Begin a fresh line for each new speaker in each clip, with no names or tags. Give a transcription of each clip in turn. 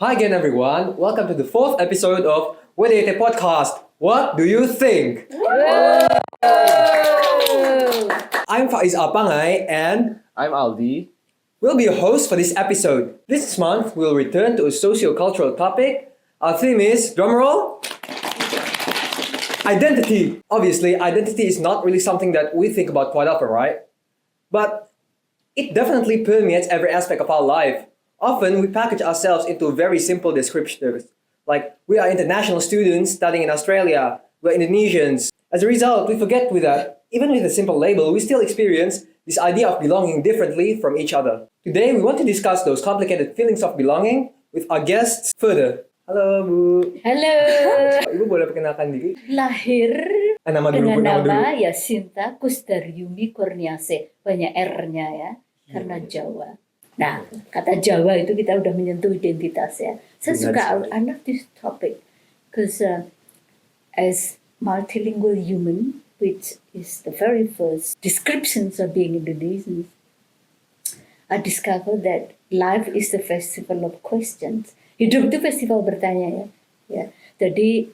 Hi again, everyone. Welcome to the fourth episode of WDT Podcast. What do you think? I'm Faiz Apangai, and
I'm Aldi.
we'll be your host for this episode. This month, we'll return to a socio-cultural topic. Our theme is, drumroll, identity. Obviously, identity is not really something that we think about quite often, right? But it definitely permeates every aspect of our life. Often, we package ourselves into very simple descriptions, like we are international students studying in Australia, we're Indonesians. As a result, we forget with that, even with a simple label, we still experience this idea of belonging differently from each other. Today, we want to discuss those complicated feelings of belonging with our guests further. Halo Bu.
Halo,
Ibu boleh perkenalkan diri?
lahir
Nama dulu, Bu,
dengan
nama dulu.
nama Yasinta Kustaryumi Kurniase, banyak R-nya ya, karena Jawa. Nah, kata Jawa itu kita udah menyentuh identitas ya. Saya
Benar
suka,
sekali.
I love this topic, because as multilingual human, which is the very first descriptions of being Indonesian, I discovered that life is the festival of questions. Hidup itu festival bertanya ya. Ya, jadi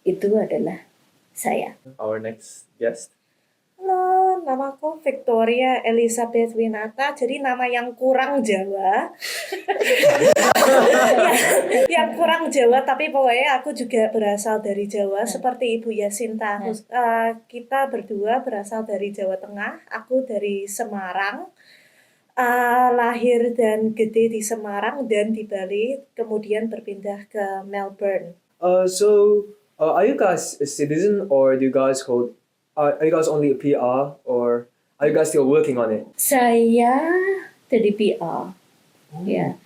itu adalah saya.
Our next guest.
Halo, namaku Victoria Elizabeth Winata. Jadi nama yang kurang Jawa. Yang kurang Jawa, tapi pokoknya aku juga berasal dari Jawa, seperti Ibu Yasinta. Kita berdua berasal dari Jawa Tengah. Aku dari Semarang. Lahir dan gede di Semarang dan di Bali, kemudian berpindah ke Melbourne.
Are you guys a citizen or do you guys hold? Are you guys only a PR or are you guys still working on it?
Saya jadi PR. Ya,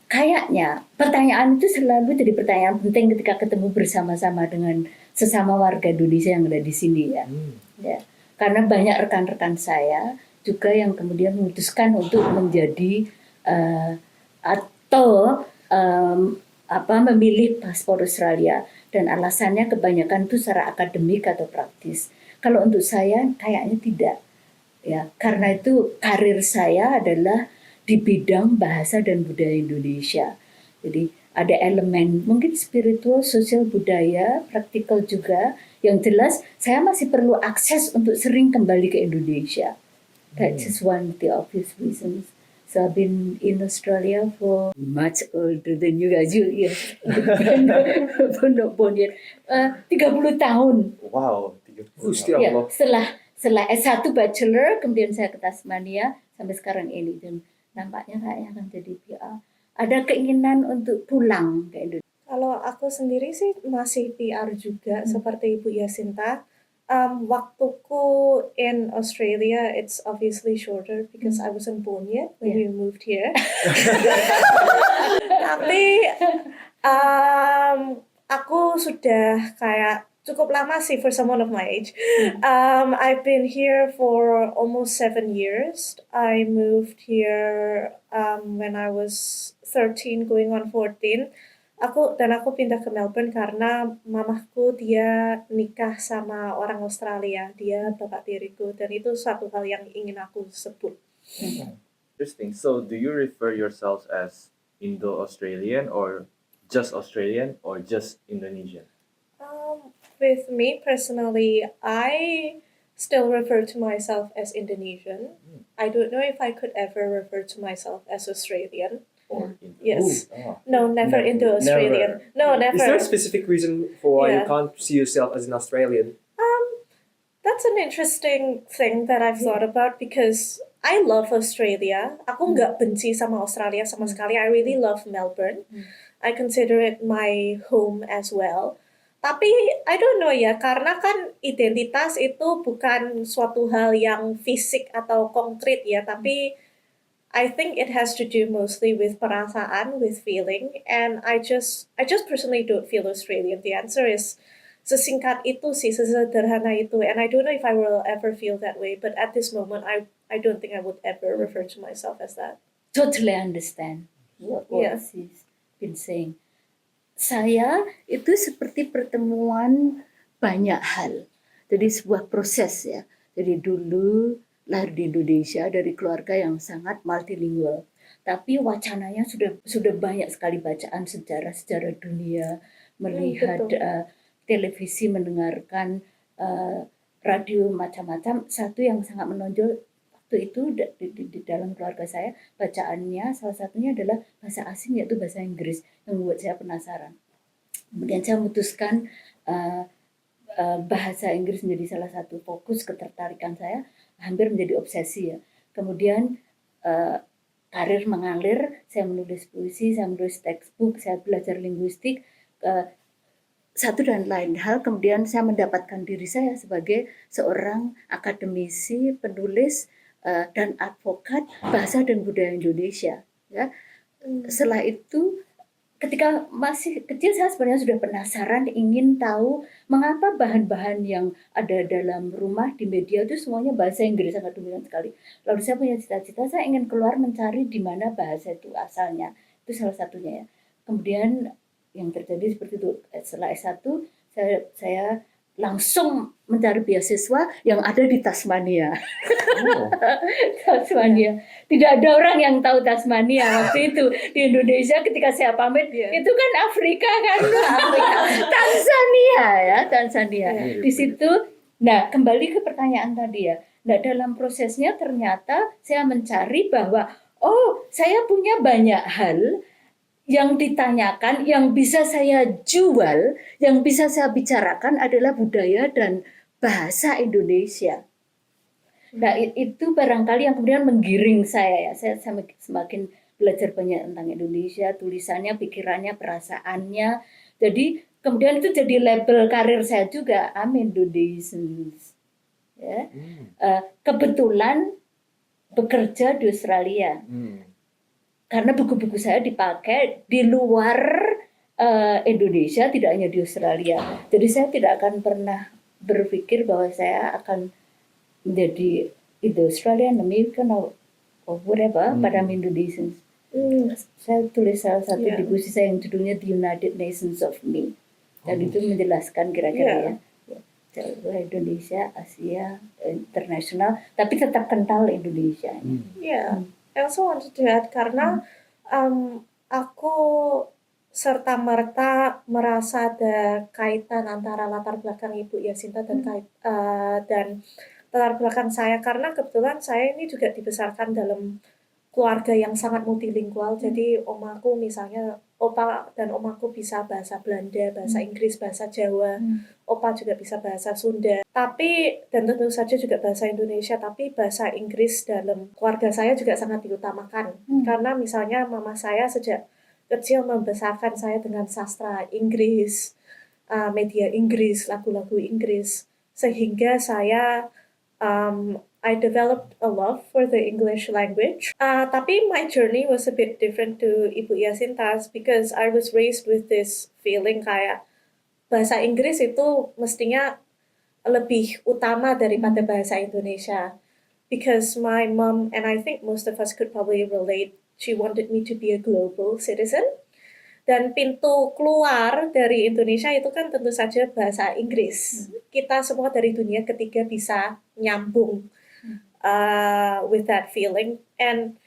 kayaknya pertanyaan itu selalu jadi pertanyaan penting ketika ketemu bersama-sama dengan sesama warga Indonesia yang ada di sini ya. Ya, karena banyak rekan-rekan saya juga yang kemudian memutuskan untuk menjadi memilih paspor Australia, dan alasannya kebanyakan itu secara akademik atau praktis. Kalau untuk saya kayaknya tidak ya, karena itu karir saya adalah di bidang bahasa dan budaya Indonesia. Jadi ada elemen mungkin spiritual, sosial, budaya, praktikal juga. Yang jelas saya masih perlu akses untuk sering kembali ke Indonesia. That's just one of the obvious reasons. So I've been in Australia for much older than you guys. You not born yet. 30 tahun.
Wow, 30
Gusti
tahun.
Ya,
Allah.
setelah S1 bachelor, kemudian saya ke Tasmania sampai sekarang ini, dan nampaknya saya akan jadi PR. Ada keinginan untuk pulang ke Indonesia.
Kalau aku sendiri sih masih PR juga, seperti Ibu Yasinta. Waktuku in Australia, it's obviously shorter because I wasn't born yet when we moved here. Tapi aku sudah kayak cukup lama sih for someone of my age. I've been here for almost 7 years. I moved here when I was 13 going on 14. Aku pindah ke Melbourne karena mamahku dia nikah sama orang Australia, dia bapak tiriku, dan itu suatu hal yang ingin aku sebut.
Interesting. So, do you refer yourselves as Indo-Australian or just Australian or just Indonesian?
With me personally, I still refer to myself as Indonesian. I don't know if I could ever refer to myself as Australian.
Or Indo?
Yes.
Oh.
No, never
Never.
Indo-Australian. No, never.
Is there a specific reason for why you
Yeah.
can't see yourself as an Australian?
That's an interesting thing that I've thought about because I love Australia. Aku nggak benci sama Australia sama sekali. I really love Melbourne. I consider it my home as well. Tapi I don't know ya, karena kan identitas itu bukan suatu hal yang fisik atau konkret ya, tapi I think it has to do mostly with perasaan, with feeling, and I just personally don't feel Australian. The answer is sesingkat itu sih, sesederhana itu, and I don't know if I will ever feel that way, but at this moment I don't think I would ever refer to myself as that.
Totally understand what
Yeah.
she's been saying. Saya itu seperti pertemuan banyak hal. Jadi sebuah proses ya. Jadi dulu lahir di Indonesia dari keluarga yang sangat multilingual. tapi wacananya sudah banyak sekali bacaan sejarah dunia, melihat
betul.
televisi, mendengarkan radio macam-macam. Satu yang sangat menonjol waktu itu di dalam keluarga saya, bacaannya salah satunya adalah bahasa asing, yaitu bahasa Inggris, yang membuat saya penasaran. Kemudian saya memutuskan bahasa Inggris menjadi salah satu fokus ketertarikan saya, hampir menjadi obsesi ya. Kemudian karir mengalir, saya menulis puisi, saya menulis textbook, saya belajar linguistik, satu dan lain hal. Kemudian saya mendapatkan diri saya sebagai seorang akademisi, penulis, dan advokat bahasa dan budaya Indonesia. Ya. Setelah itu, ketika masih kecil saya sebenarnya sudah penasaran, ingin tahu mengapa bahan-bahan yang ada dalam rumah di media itu semuanya bahasa Inggris, sangat dominan sekali. Lalu saya punya cita-cita, saya ingin keluar mencari di mana bahasa itu asalnya. Itu salah satunya ya. Kemudian yang terjadi seperti itu, setelah S1 saya langsung mencari beasiswa yang ada di Tasmania.
Oh,
Tasmania. Tidak ada orang yang tahu Tasmania waktu itu di Indonesia. Ketika saya pamit, itu kan Afrika kan, Tanzania ya, Tanzania.
mirip,
Di situ, nah kembali ke pertanyaan tadi ya. Nah dalam prosesnya ternyata saya mencari bahwa saya punya banyak hal yang ditanyakan, yang bisa saya jual, yang bisa saya bicarakan adalah budaya dan bahasa Indonesia. Nah itu barangkali yang kemudian menggiring saya ya. Saya semakin belajar banyak tentang Indonesia, tulisannya, pikirannya, perasaannya. Jadi kemudian itu jadi label karir saya juga, I'm Indonesian. Ya. Kebetulan bekerja di Australia. Karena buku-buku saya dipakai di luar Indonesia, tidak hanya di Australia. Jadi saya tidak akan pernah berpikir bahwa saya akan menjadi itu Australian, American, or whatever, pada Indonesian. Saya tulis salah satu di puisi saya yang judulnya The United Nations of Me. Dan itu menjelaskan kira-kira ya, Indonesia, Asia, internasional, tapi tetap kental Indonesia.
Yeah. I also wanted to add karena aku serta merta merasa ada kaitan antara latar belakang Ibu Yasinta dan dan latar belakang saya, karena kebetulan saya ini juga dibesarkan dalam keluarga yang sangat multilingual. Jadi omaku misalnya, opa dan omaku bisa bahasa Belanda, bahasa Inggris, bahasa Jawa. Opa juga bisa bahasa Sunda. Tapi, dan tentu saja juga bahasa Indonesia, tapi bahasa Inggris dalam keluarga saya juga sangat diutamakan. Karena misalnya mama saya sejak kecil membesarkan saya dengan sastra Inggris, media Inggris, lagu-lagu Inggris. Sehingga saya I developed a love for the English language. Tapi my journey was a bit different to Ibu Yasinta's because I was raised with this feeling kayak bahasa Inggris itu mestinya lebih utama daripada bahasa Indonesia. Because my mom, and I think most of us could probably relate, she wanted me to be a global citizen. Dan pintu keluar dari Indonesia itu kan tentu saja bahasa Inggris. Kita semua dari dunia ketiga bisa nyambung with that feeling. And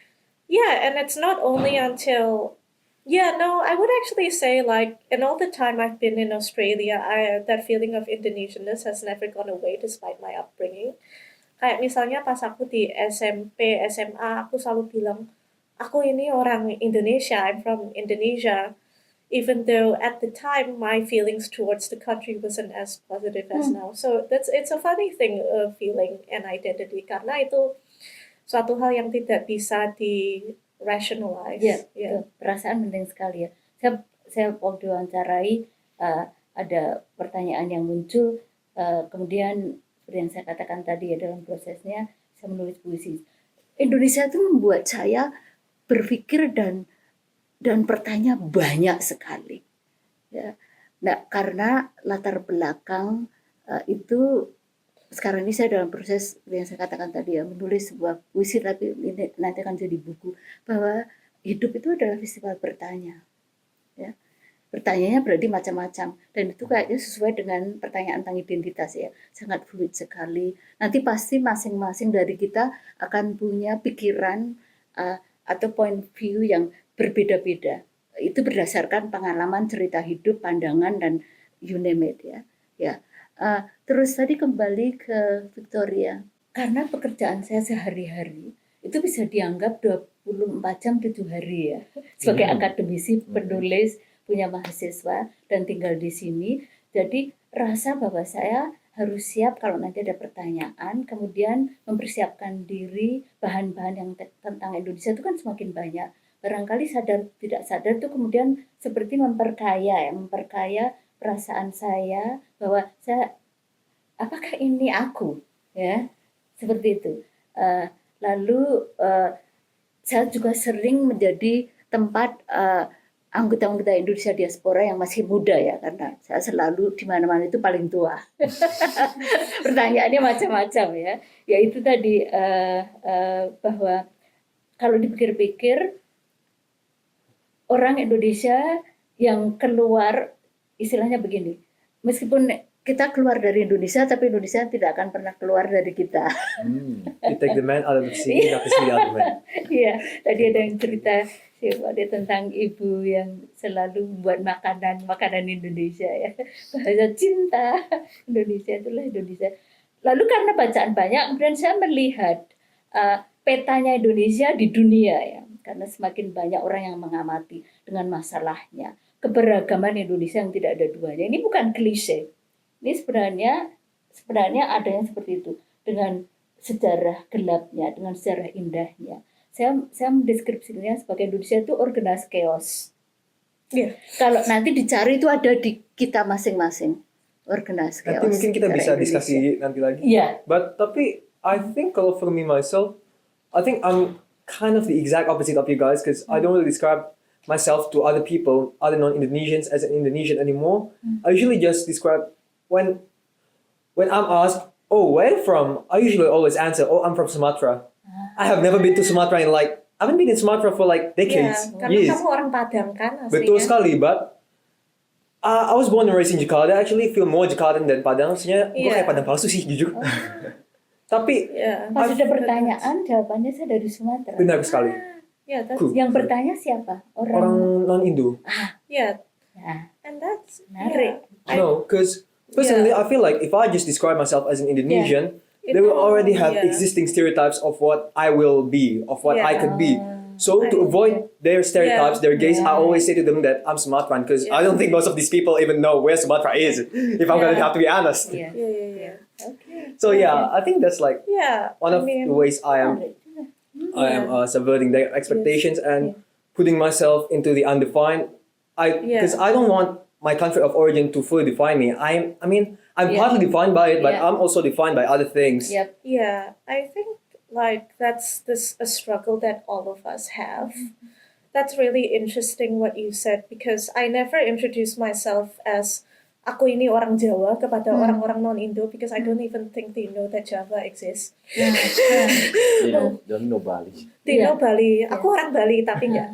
and it's not only until I would actually say and all the time I've been in Australia, that feeling of Indonesianness has never gone away despite my upbringing. Kayak misalnya pas aku di SMP, SMA, aku selalu bilang, aku ini orang Indonesia, I'm from Indonesia. Even though at the time my feelings towards the country wasn't as positive as now. So it's a funny thing, feeling and identity, karena itu suatu hal yang tidak bisa di-rationalize.
Perasaan penting sekali ya. Saya waktu wawancarai ada pertanyaan yang muncul, kemudian seperti yang saya katakan tadi ya, dalam prosesnya saya menulis puisi. Indonesia itu membuat saya berpikir dan bertanya banyak sekali. Ya. Nah, karena latar belakang itu sekarang ini saya dalam proses yang saya katakan tadi ya, menulis sebuah puisi, tapi ini nanti akan jadi buku, bahwa hidup itu adalah festival bertanya. Ya. Pertanyaannya berarti macam-macam, dan itu kayaknya sesuai dengan pertanyaan tentang identitas ya, sangat fluid sekali. Nanti pasti masing-masing dari kita akan punya pikiran atau point view yang berbeda-beda. Itu berdasarkan pengalaman, cerita hidup, pandangan, dan you name it ya. Ya. Terus tadi kembali ke Victoria, karena pekerjaan saya sehari-hari itu bisa dianggap 24 jam 7 hari ya. Sebagai akademisi, penulis, punya mahasiswa dan tinggal di sini. Jadi rasa bahwa saya harus siap kalau nanti ada pertanyaan, kemudian mempersiapkan diri, bahan-bahan yang tentang Indonesia itu kan semakin banyak. Barangkali sadar tidak sadar itu kemudian seperti memperkaya perasaan saya bahwa saya apakah ini aku ya seperti itu. Lalu saya juga sering menjadi tempat anggota-anggota Indonesia diaspora yang masih muda ya, karena saya selalu di mana-mana itu paling tua. Pertanyaannya macam-macam ya. Ya itu tadi bahwa kalau dipikir-pikir orang Indonesia yang keluar, istilahnya begini, meskipun kita keluar dari Indonesia, tapi Indonesia tidak akan pernah keluar dari kita.
You take the man out of the sea, not the sea out of the man.
Iya, tadi ada yang cerita ada tentang ibu yang selalu membuat makanan Indonesia ya. Bahasa cinta Indonesia itulah Indonesia. Lalu karena bacaan banyak, kemudian saya melihat petanya Indonesia di dunia ya. Karena semakin banyak orang yang mengamati dengan masalahnya. Keberagaman Indonesia yang tidak ada duanya. Ini bukan klise. Ini sebenarnya ada yang seperti itu. Dengan sejarah gelapnya, dengan sejarah indahnya. Saya mendeskripsikannya sebagai Indonesia itu organized chaos.
Yeah.
Kalau nanti dicari itu ada di kita masing-masing. Organized chaos.
Nanti mungkin kita
secara
bisa
Indonesia.
diskusi nanti lagi.
Iya.
But tapi I think kalau for me myself, I think I'm kind of the exact opposite of you guys because I don't really describe myself to other people, other non-Indonesians as an Indonesian anymore. I usually just describe when I'm asked, "Oh, where are you from?" I usually always answer, "Oh, I'm from Sumatra." I have never been to Sumatra I haven't been in Sumatra for like decades.
Yeah, karena kamu orang Padang kan aslinya.
Betul sekali, but I was born and raised in Jakarta. I actually feel more Jakartan than Padang. Sebenarnya gue kayak Padang palsu sih, jujur. Tapi
Pas ada pertanyaan, jawabannya saya dari Sumatera.
benar sekali.
Yeah, that's
Cool.
Yang bertanya siapa?
Orang non-Indo.
yeah,
Nah,
and that's
menarik.
No, because personally, I feel like if I just describe myself as an Indonesian, they will already have existing stereotypes of what I will be, of what I could be. So to avoid their stereotypes, their gaze, I always say to them that I'm Sumatran because I don't think most of these people even know where Sumatra is. If I'm gonna have to be honest.
Iya.
yeah.
Oke.
So yeah, I think that's like
Yeah,
one of the ways I am subverting their expectations and putting myself into the undefined. Because I don't want my country of origin to fully define me. I'm partly defined by it, but I'm also defined by other things.
Yep.
Yeah, I think like that's a struggle that all of us have. That's really interesting what you said because I never introduced myself as aku ini orang Jawa kepada orang-orang non-Indo because I don't even think they know that Java exists.
They don't know Bali.
They know Bali. Aku orang Bali tapi enggak.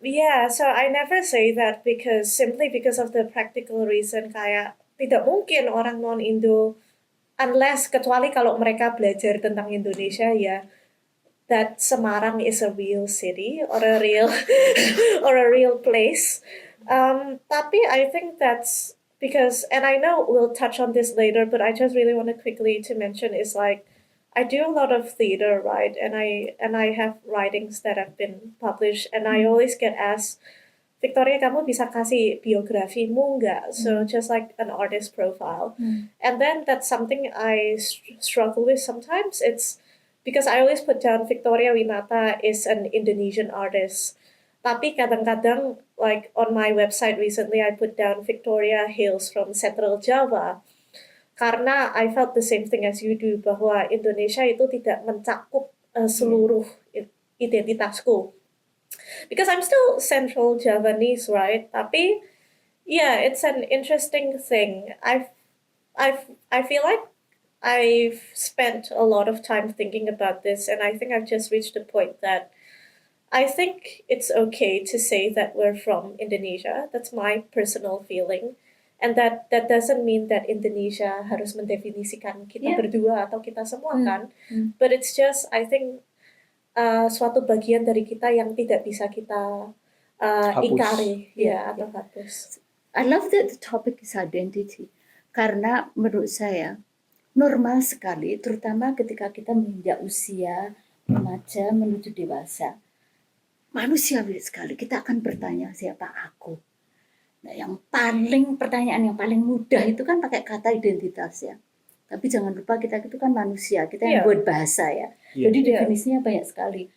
Yeah, so I never say that simply because of the practical reason kayak tidak mungkin orang non-Indo unless kecuali kalau mereka belajar tentang Indonesia ya that Semarang is a real city or a real place. Tapi I think that's because, and I know we'll touch on this later, but I just really want to quickly to mention is like I do a lot of theater, right? And I have writings that have been published, and I always get asked, Victoria, kamu bisa kasih biografimu nggak? So just like an artist profile. And then that's something I struggle with sometimes. It's because I always put down Victoria Winata is an Indonesian artist. Tapi kadang-kadang, like on my website recently, I put down Victoria hails from Central Java. Karena I felt the same thing as you do, bahwa Indonesia itu tidak mencakup seluruh identitasku. Because I'm still Central Javanese, right? Tapi, yeah, it's an interesting thing. I feel like I've spent a lot of time thinking about this, and I think I've just reached the point that I think it's okay to say that we're from Indonesia. That's my personal feeling. And that doesn't mean that Indonesia harus mendefinisikan kita berdua atau kita semua kan. But it's just, I think suatu bagian dari kita yang tidak bisa kita
Hapus.
ingkari,
Ya,
ya, atau hapus.
I love that the topic is identity. Karena menurut saya normal sekali, terutama ketika kita menginjak usia remaja menuju dewasa. Manusiawi sekali, kita akan bertanya siapa aku. Nah, pertanyaan yang paling mudah itu kan pakai kata identitas ya. Tapi jangan lupa kita itu kan manusia, kita yang
Iya.
buat bahasa ya.
Iya.
Jadi definisinya banyak sekali.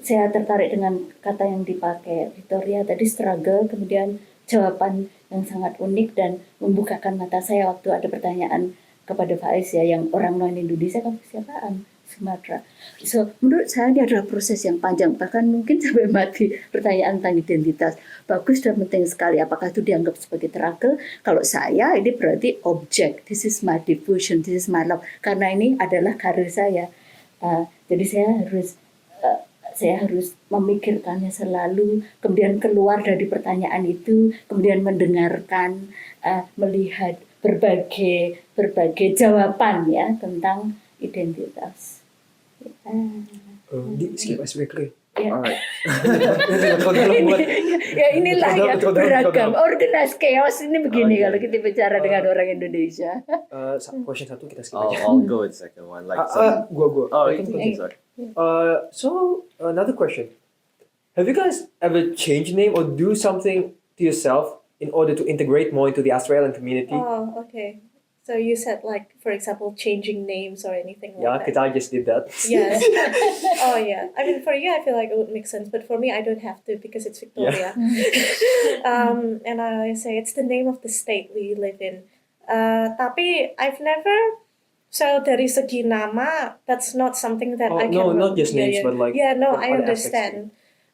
Saya tertarik dengan kata yang dipakai Victoria tadi, struggle, kemudian jawaban yang sangat unik dan membukakan mata saya waktu ada pertanyaan kepada Faiz ya, yang orang non Indonesia, kamu siapaan? Sumatera. So, menurut saya ini adalah proses yang panjang, bahkan mungkin sampai mati pertanyaan tentang identitas. Bagus dan penting sekali. Apakah itu dianggap sebagai struggle? Kalau saya, ini berarti objek. This is my devotion, this is my love. Karena ini adalah karir saya. Jadi saya harus memikirkannya selalu, kemudian keluar dari pertanyaan itu, kemudian mendengarkan, melihat berbagai jawaban ya tentang identitas.
Skip icebreaker.
Ya.
Alright.
Ya inilah ya
Betul.
beragam, organized chaos ini begini
Oke.
kalau kita bicara dengan orang Indonesia.
Question 1 kita skip
I'll,
aja.
I'll go with second one. Like,
Gua.
oh,
I think-
okay, sorry.
So another question. Have you guys ever changed name or do something to yourself in order to integrate more into the Australian community?
Oh, okay. So you said like, for example, changing names or anything like
Yeah,
that.
because I just did that.
Yes. Oh yeah. I mean, for you, I feel like it would make sense, but for me, I don't have to because it's Victoria. And I say it's the name of the state we live in. Tapi I've never. So dari segi nama, that's not something that
Oh,
I can.
no, not just
yeah,
names,
yeah.
but like
Yeah, no,
from
I
other aspects
understand.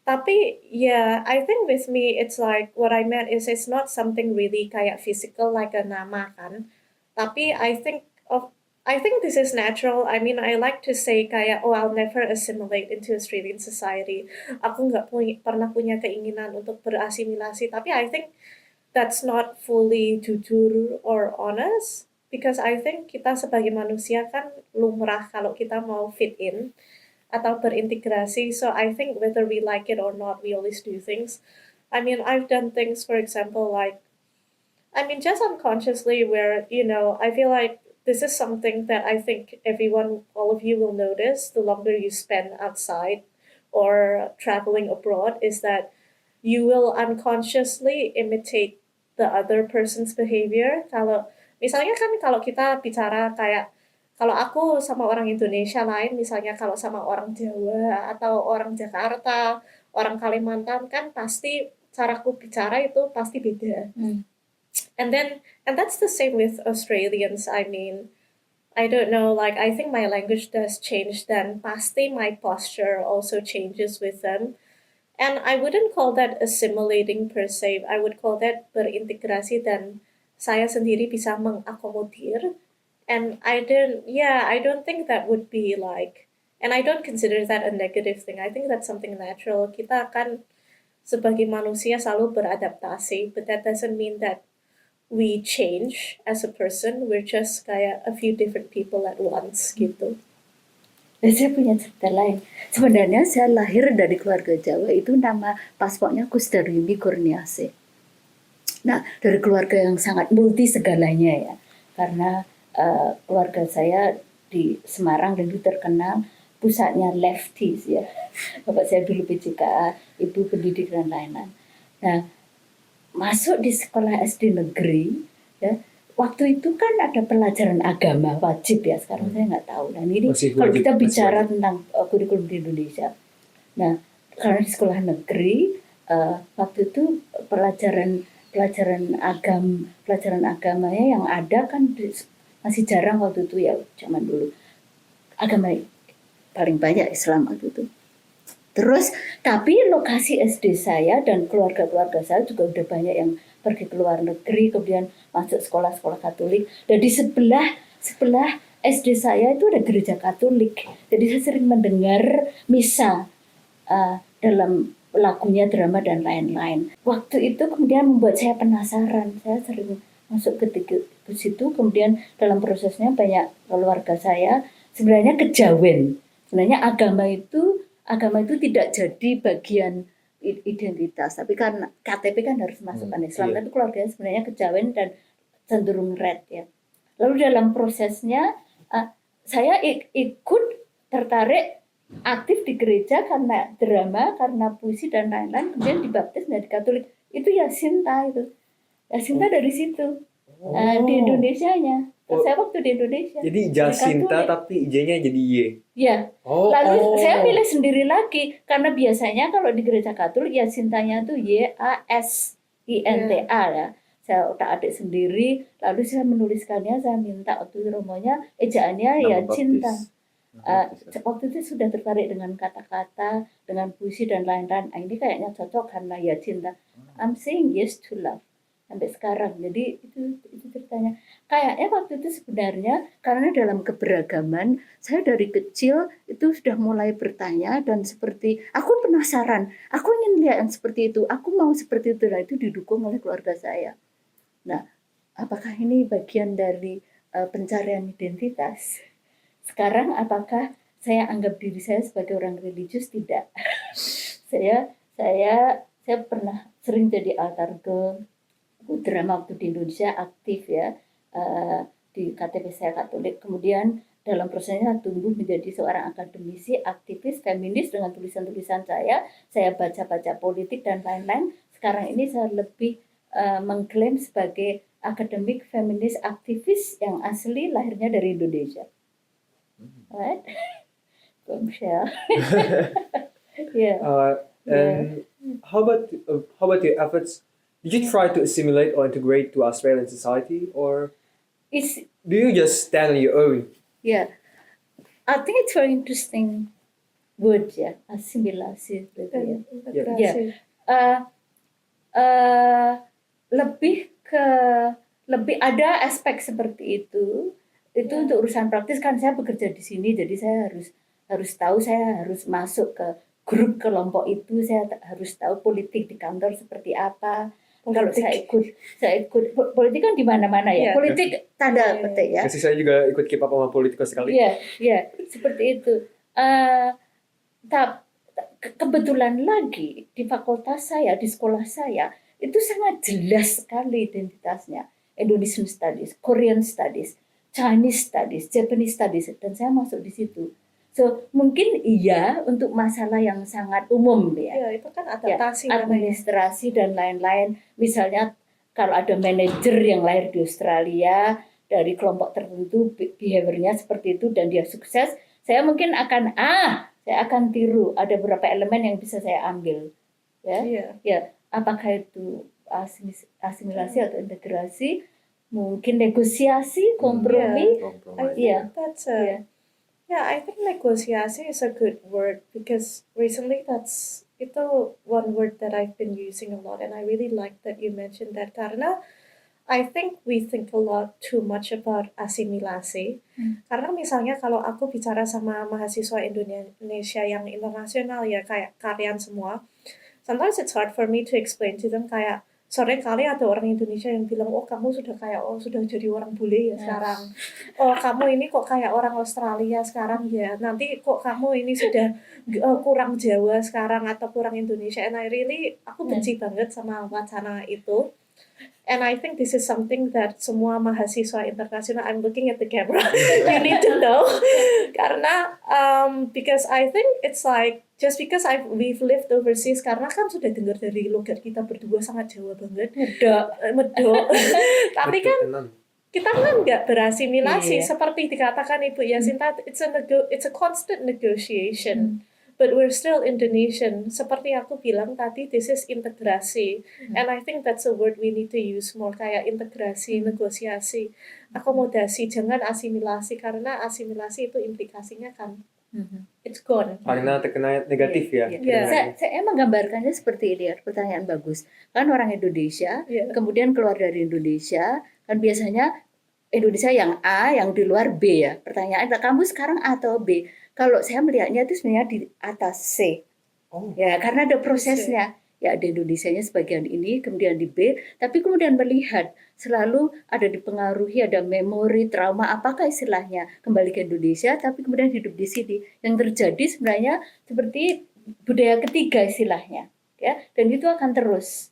Tapi yeah, I think with me, it's like what I meant is it's not something really kayak physical like a nama kan. Tapi I think this is natural. I mean, I like to say kayak, oh, I'll never assimilate into Australian society. Aku nggak pernah punya keinginan untuk berasimilasi. Tapi I think that's not fully jujur or honest. Because I think kita sebagai manusia kan lumrah kalau kita mau fit in atau berintegrasi. So I think whether we like it or not, we always do things. I mean, I've done things, for example, like, I mean, just unconsciously where, I feel like this is something that I think all of you will notice the longer you spend outside or traveling abroad is that you will unconsciously imitate the other person's behavior. Misalnya kan kalau kita bicara kayak, kalau aku sama orang Indonesia lain, misalnya kalau sama orang Jawa atau orang Jakarta, orang Kalimantan kan pasti caraku bicara itu pasti beda. And that's the same with Australians. I mean, I don't know, like I think my language does change then. Pasti my posture also changes with them. And I wouldn't call that assimilating per se. I would call that berintegrasi dan saya sendiri bisa mengakomodir. And I don't think that would be like, and I don't consider that a negative thing. I think that's something natural. Kita akan sebagai manusia selalu beradaptasi, but that doesn't mean that we change as a person. We're just kayak a few different people at once gitu.
Dan saya punya cerita lain. Sebenarnya saya lahir dari keluarga Jawa, itu nama paspornya Kusdarwini Kurniase. Nah, dari keluarga yang sangat multi segalanya ya. Karena keluarga saya di Semarang dan itu terkenal pusatnya lefties ya. Bapak saya dulu PJKA, ibu pendidik dan lain-lain. Nah, masuk di sekolah SD negeri ya, waktu itu kan ada pelajaran agama wajib ya, sekarang saya nggak tahu. Nah ini
Masih
kalau
wajib,
kita
masih
bicara
wajib.
tentang kurikulum di Indonesia, nah karena di sekolah negeri waktu itu pelajaran agamanya yang ada kan masih jarang waktu itu ya, zaman dulu agama paling banyak Islam waktu itu. Terus, tapi lokasi SD saya dan keluarga-keluarga saya juga udah banyak yang pergi ke luar negeri, kemudian masuk sekolah-sekolah Katolik. Dan di sebelah SD saya itu ada gereja Katolik. Jadi saya sering mendengar misa dalam lagunya, drama, dan lain-lain. Waktu itu kemudian membuat saya penasaran. Saya sering masuk ke situ, kemudian dalam prosesnya banyak keluarga saya sebenarnya kejawen. Sebenarnya agama itu tidak jadi bagian identitas, tapi kan KTP kan harus masukkan Islam,
iya.
tapi keluarganya sebenarnya kejawen dan cenderung red ya. Lalu dalam prosesnya saya ikut tertarik aktif di gereja karena drama, karena puisi dan lain-lain, kemudian dibaptis dari Katolik. Itu Yasinta itu. Yasinta dari situ. Di Indonesianya. Terus saya waktu di Indonesia.
Jadi
di
Jacinta
Katolik.
tapi I-nya jadi Y.
Ya.
Oh.
Lalu saya pilih sendiri lagi karena biasanya kalau di gereja Katolik Yasintanya tuh YASINTA ya. Saya otak-atik sendiri, lalu saya menuliskannya, saya minta waktu romonya ejaannya
Nama
ya cinta.
baptis.
Waktu itu sudah tertarik dengan kata-kata, dengan puisi dan lain-lain. Ini kayaknya cocok karena ya cinta. I'm saying yes to love sampai sekarang. Jadi itu ceritanya. Kayaknya waktu itu sebenarnya karena dalam keberagaman saya dari kecil itu sudah mulai bertanya dan seperti aku penasaran, aku ingin lihat yang seperti itu, aku mau seperti itu. Nah itu didukung oleh keluarga saya. Nah, apakah ini bagian dari pencarian identitas? Sekarang apakah saya anggap diri saya sebagai orang religius? Tidak. saya pernah sering jadi altar girl, drama waktu di Indonesia aktif ya, di KTP saya Katolik. Kemudian dalam prosesnya tumbuh menjadi seorang akademisi, aktivis, feminis dengan tulisan-tulisan saya baca-baca politik dan lain-lain. Sekarang ini saya lebih mengklaim sebagai akademik feminis aktivis yang asli lahirnya dari Indonesia. Right? Bombshell. Yeah.
And how about your efforts? Did you try to assimilate or integrate to Australian society, or
It's
do you just stand on your own?
yeah. I think it's very interesting word ya, asimilasi gitu ya.
Integrasi.
Lebih ada aspek seperti itu untuk urusan praktis kan saya bekerja di sini, jadi saya harus tahu, saya harus masuk ke grup kelompok itu, saya harus tahu politik di kantor seperti apa. Kalau saya ikut politik kan di mana-mana ya,
Yeah.
politik tanda petik ya.
Kasih saya juga ikut keep up sama politikus sekali.
Iya, seperti itu. Kebetulan lagi di fakultas saya, di sekolah saya, itu sangat jelas sekali identitasnya. Indonesian Studies, Korean Studies, Chinese Studies, Japanese Studies, dan saya masuk di situ. So, mungkin iya untuk masalah yang sangat umum ya.
Ya, itu kan adaptasi namanya.
Administrasi dan lain-lain. Misalnya kalau ada manajer yang lahir di Australia dari kelompok tertentu, behaviornya seperti itu dan dia sukses, saya mungkin akan saya akan tiru. Ada beberapa elemen yang bisa saya ambil.
Iya.
Ya, apakah itu asimilasi atau integrasi? Mungkin negosiasi, kompromi.
I think that's I think negosiasi is a good word because recently itu one word that I've been using a lot and I really like that you mentioned that karena I think we think a lot too much about asimilasi. Karena misalnya kalau aku bicara sama mahasiswa Indonesia yang internasional ya kayak kalian semua, sometimes it's hard for me to explain to them kayak sore kali ada orang Indonesia yang bilang, oh kamu sudah sudah jadi orang bule ya sekarang. Oh kamu ini kok kayak orang Australia sekarang ya. Nanti kok kamu ini sudah kurang Jawa sekarang atau kurang Indonesia. And aku benci banget sama wacana itu. And I think this is something that semua mahasiswa internasional, I'm looking at the camera, you need to know. Karena because I think it's like just because we've lived overseas, karena kan sudah dengar dari logat kita berdua sangat Jawa banget. Medok. Tapi kan kita kan nggak berasimilasi seperti dikatakan Ibu Yasinta, it's a constant negotiation. But we're still Indonesian. Seperti aku bilang tadi, this is integrasi. And I think that's a word we need to use more. Kayak integrasi, negosiasi, akomodasi. Jangan asimilasi. Karena asimilasi itu implikasinya kan it's gone.
Karena terkena negatif ya.
Saya menggambarkannya seperti ini ya, pertanyaan bagus. Kan orang Indonesia, kemudian keluar dari Indonesia, kan biasanya Indonesia yang A, yang di luar B ya. Pertanyaan, kamu sekarang A atau B? Kalau saya melihatnya itu sebenarnya di atas C. Ya, karena ada prosesnya. ya ada Indonesianya sebagian ini, kemudian di B, tapi kemudian melihat selalu ada dipengaruhi, ada memori, trauma, apakah istilahnya kembali ke Indonesia, tapi kemudian hidup di sini. Yang terjadi sebenarnya seperti budaya ketiga istilahnya, ya, dan itu akan terus.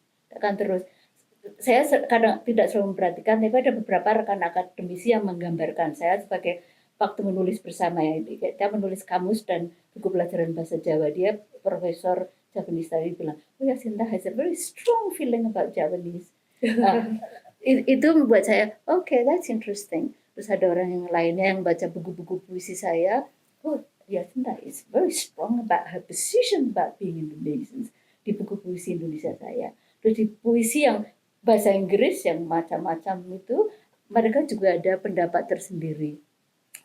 Saya kadang tidak selalu memperhatikan, tapi ada beberapa rekan akademisi yang menggambarkan saya sebagai waktu menulis bersama ya, kita menulis kamus dan buku pelajaran bahasa Jawa, dia profesor Japanese tadi bilang, oh ya, Sinta has a very strong feeling about Japanese. Itu membuat saya, okay, that's interesting. Terus ada orang yang lainnya yang baca buku-buku puisi saya, oh ya, Sinta is very strong about her position about being Indonesians, di buku puisi Indonesia saya. Terus di puisi yang bahasa Inggris yang macam-macam itu, mereka juga ada pendapat tersendiri.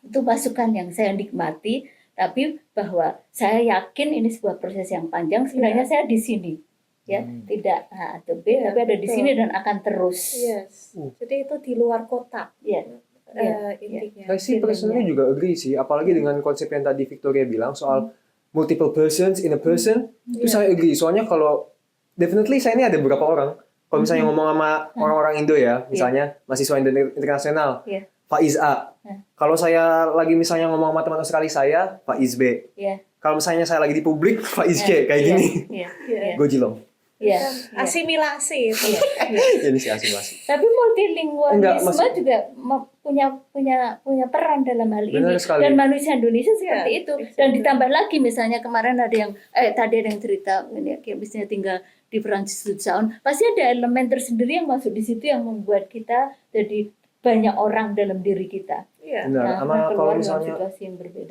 Itu masukan yang saya nikmati, tapi bahwa saya yakin ini sebuah proses yang panjang. Sebenarnya saya di sini, ya, tidak A atau B, tapi ada di sini dan akan terus.
Yes. Jadi itu di luar kotak. Intinya.
Saya sih personally juga agree sih, apalagi dengan konsep yang tadi Victoria bilang soal multiple persons in a person, itu saya agree. Soalnya kalau definitely saya ini ada beberapa orang, kalau misalnya ngomong sama orang-orang Indo ya, misalnya mahasiswa internasional, Faiz A. Kalau saya lagi misalnya ngomong sama teman Australia saya, Faiz B. Kalau misalnya saya lagi di publik, Faiz C, kayak gini. Gojilong.
Asimilasi itu.
Ini sih asimilasi.
Tapi multilingualisme juga punya peran dalam hal ini. Dan manusia Indonesia seperti itu. Dan ditambah lagi misalnya kemarin ada yang tadi ada yang cerita ini kayak misalnya tinggal di Perancis 7 tahun, pasti ada elemen tersendiri yang masuk di situ yang membuat kita jadi banyak orang dalam diri kita.
Benar. Sama kalau misalnya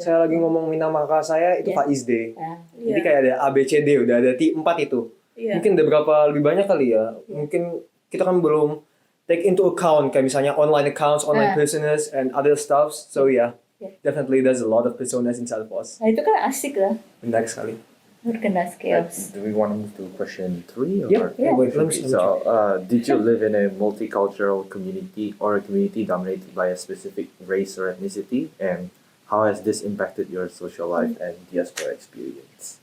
saya lagi ngomong nama kakak saya itu Faiz D. Jadi kayak ada A B C D, udah ada 4 itu. Mungkin ada berapa lebih banyak kali ya. Mungkin kita kan belum take into account kayak misalnya online accounts, online personas and other stuff. So definitely there's a lot of personas inside of us.
Nah itu kan asik lah.
Menarik sekali.
Organized chaos.
Do we want to move to question 3?
So,
did you live in a multicultural community or a community dominated by a specific race or ethnicity? And how has this impacted your social life and diaspora experience?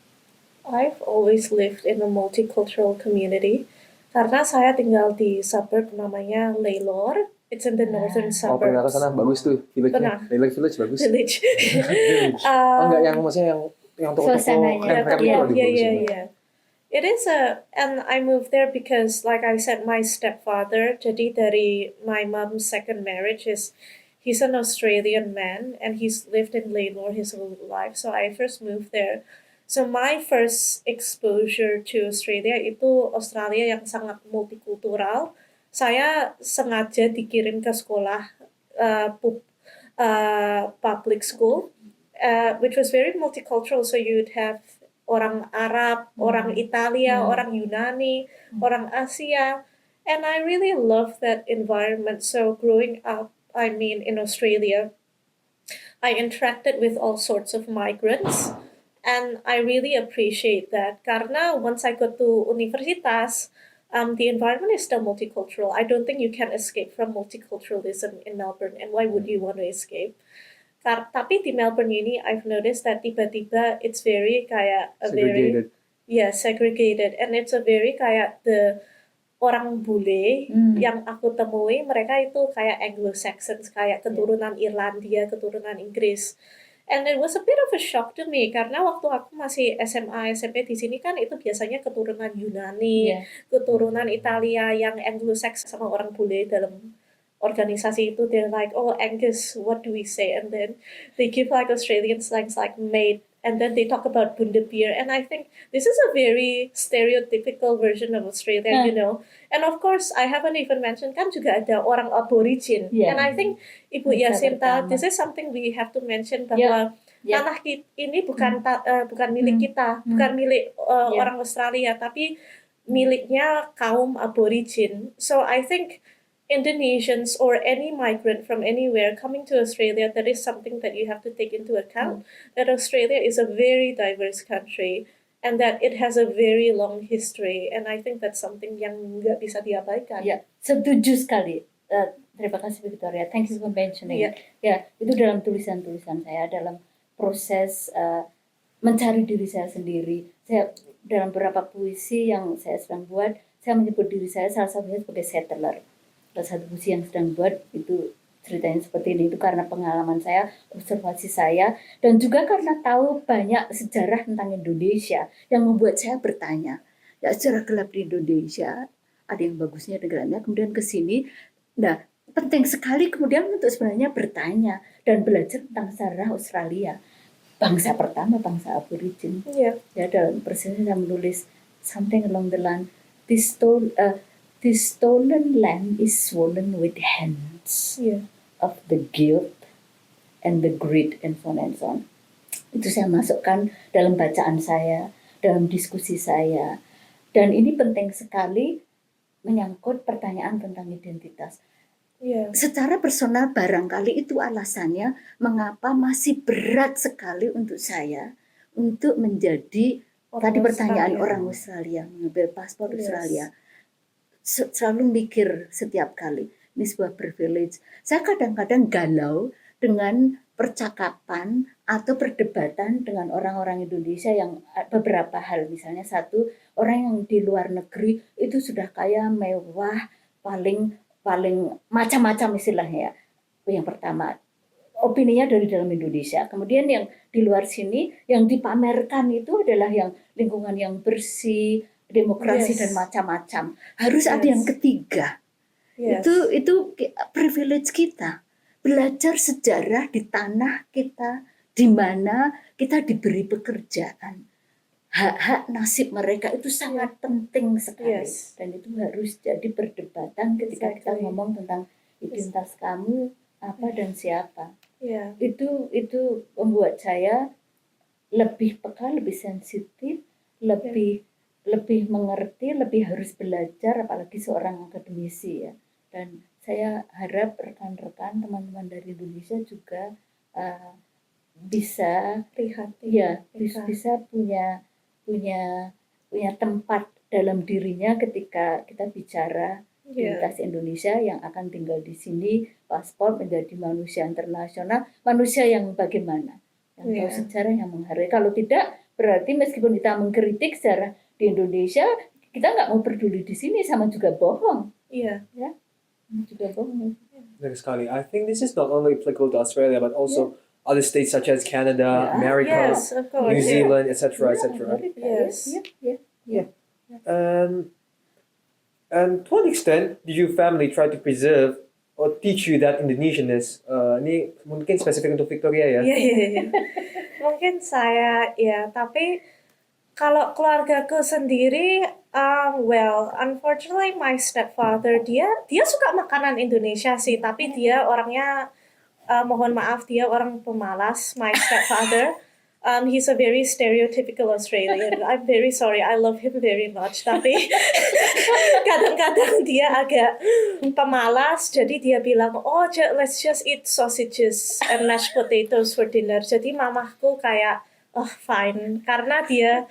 I've always lived in a multicultural community. Karena saya tinggal di suburb namanya Laylor. It's in the northern suburbs.
pernah ke sana, bagus tuh village-nya. Laylor Village bagus.
Village.
Enggak yang maksudnya yang toko-toko keren-keren gitu.
Yeah. It is and I moved there because, like I said, my stepfather, jadi dari my mom's second marriage, he's an Australian man and he's lived in Laylor his whole life. So I first moved there. So my first exposure to Australia itu Australia yang sangat multikultural. Saya sengaja dikirim ke sekolah public school. Which was very multicultural, so you'd have orang Arab, orang Italia, orang Yunani, orang Asia, and I really love that environment. So growing up, in Australia, I interacted with all sorts of migrants, and I really appreciate that. Karena once I got to universitas, the environment is still multicultural. I don't think you can escape from multiculturalism in Melbourne, and why would you want to escape? Tapi di Melbourne ini, I've noticed that tiba-tiba it's very kayak
segregated.
Segregated, and it's a very kayak the orang bule yang aku temui, mereka itu kayak Anglo-Saxons, kayak keturunan Irlandia, keturunan Inggris. And it was a bit of a shock to me karena waktu aku masih SMA, SMP di sini kan itu biasanya keturunan Yunani, keturunan Italia yang Anglo-Saxon sama orang bule dalam organisasi itu, they're like, oh Angus, what do we say? And then they give like Australian slangs like mate, and then they talk about bunda beer, and I think this is a very stereotypical version of Australia, you know. And of course, I haven't even mentioned kan juga ada orang aborigin, and I think Ibu Yasinta, this is something we have to mention bahwa tanah ini bukan milik kita, bukan milik orang Australia, tapi miliknya kaum aborigin. So I think Indonesians or any migrant from anywhere coming to Australia, that is something that you have to take into account, that Australia is a very diverse country and that it has a very long history, and I think that's something yang nggak bisa diabaikan.
Ya, setuju sekali. Terima kasih Victoria, thank you for mentioning. Ya, itu dalam tulisan-tulisan saya, dalam proses mencari diri saya sendiri. Saya dalam beberapa puisi yang saya sedang buat, saya menyebut diri saya salah satunya sebagai settler. Salah satu puisi yang sedang buat itu ceritanya seperti ini, itu karena pengalaman saya, observasi saya, dan juga karena tahu banyak sejarah tentang Indonesia yang membuat saya bertanya, ya sejarah gelap di Indonesia, ada yang bagusnya negaranya, kemudian ke sini. Nah, penting sekali kemudian untuk sebenarnya bertanya dan belajar tentang sejarah Australia. Bangsa pertama, bangsa aborigin.
Yeah.
Ya, dalam presiden saya menulis something along the line, this stolen land is swollen with hands
Yeah.
of the guilt and the greed and so on and so on. Itu saya masukkan dalam bacaan saya, dalam diskusi saya. Dan ini penting sekali menyangkut pertanyaan tentang identitas.
Yeah.
Secara personal barangkali itu alasannya mengapa masih berat sekali untuk saya untuk menjadi tadi pertanyaan
Australia.
orang Australia, mengambil paspor
Yes.
Australia. Selalu mikir setiap kali, ini sebuah privilege. Saya kadang-kadang galau dengan percakapan atau perdebatan dengan orang-orang Indonesia yang beberapa hal, misalnya satu, orang yang di luar negeri itu sudah kaya, mewah, paling macam-macam istilahnya ya. Yang pertama, opininya dari dalam Indonesia. Kemudian yang di luar sini, yang dipamerkan itu adalah yang lingkungan yang bersih, demokrasi
Yes.
dan macam-macam. Harus ada
Yes.
yang ketiga.
Yes.
Itu privilege kita. Belajar sejarah di tanah kita, di mana kita diberi pekerjaan. Hak-hak nasib mereka itu sangat penting sekali.
Yes.
Dan itu harus jadi perdebatan ketika kita
Exactly.
ngomong tentang identitas kamu apa dan siapa.
Yeah.
Itu membuat saya lebih peka, lebih sensitif, lebih mengerti, lebih harus belajar, apalagi seorang akademisi ya. Dan saya harap rekan-rekan teman-teman dari Indonesia juga bisa
Prihatin.
ya
Mereka.
bisa punya tempat dalam dirinya ketika kita bicara
Yeah.
identitas Indonesia yang akan tinggal di sini, paspor menjadi manusia internasional, manusia yang bagaimana, yang tahu
Yeah.
sejarah, yang menghargai. Kalau tidak, berarti meskipun kita mengkritik sejarah di Indonesia, kita nggak mau peduli di sini, sama juga bohong,
Yeah.
juga bohong.
Benar sekali. I think this is not only applicable to Australia, but also other states such as Canada,
Yeah.
America,
Yes, of course.
New
Yeah.
Zealand, etc., etc.
Yes.
And to what extent did your family try to preserve or teach you that Indonesianness? Ini mungkin spesifik untuk Victoria ya.
Iya, iya, iya. Mungkin saya, ya, tapi kalau keluargaku sendiri, well, unfortunately my stepfather, dia suka makanan Indonesia sih, tapi dia orangnya, mohon maaf, dia orang pemalas, my stepfather. He's a very stereotypical Australian. I'm very sorry, I love him very much. Tapi kadang-kadang dia agak pemalas, jadi dia bilang, oh, let's just eat sausages and mashed potatoes for dinner. Jadi mamahku kayak, oh fine, karena dia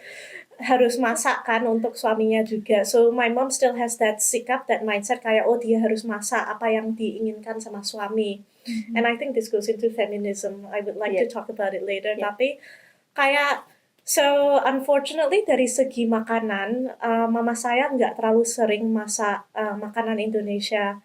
harus masak kan untuk suaminya juga. So my mom still has that sikap, that mindset kayak, oh dia harus masak apa yang diinginkan sama suami. And I think this goes into feminism. I would like to talk about it later.
Yeah.
Tapi kayak, so unfortunately dari segi makanan, mama saya nggak terlalu sering masak makanan Indonesia.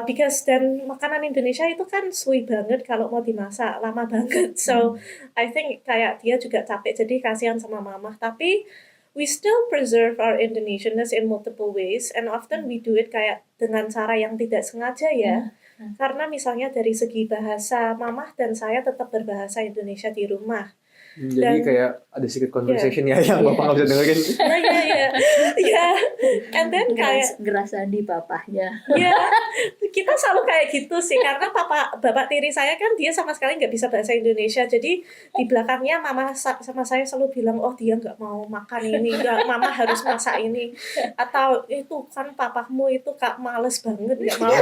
Because dan makanan Indonesia itu kan suwi banget kalau mau dimasak, lama banget. So I think kayak dia juga capek, jadi kasihan sama mama. Tapi we still preserve our Indonesianness in multiple ways, and often we do it kayak dengan cara yang tidak sengaja ya. Karena misalnya dari segi bahasa, mama dan saya tetap berbahasa Indonesia di rumah.
Jadi
Dan-
kayak ada secret conversation ya yang bapak nggak bisa dengerin.
Nah, ya. And then kayak
ngerasani bapaknya.
ya, kita selalu kayak gitu sih, karena bapak tiri saya kan dia sama sekali nggak bisa bahasa Indonesia, jadi di belakangnya mama sama saya selalu bilang, oh dia nggak mau makan ini, mama harus masak ini, atau itu kan papamu itu kak males banget, nggak mau,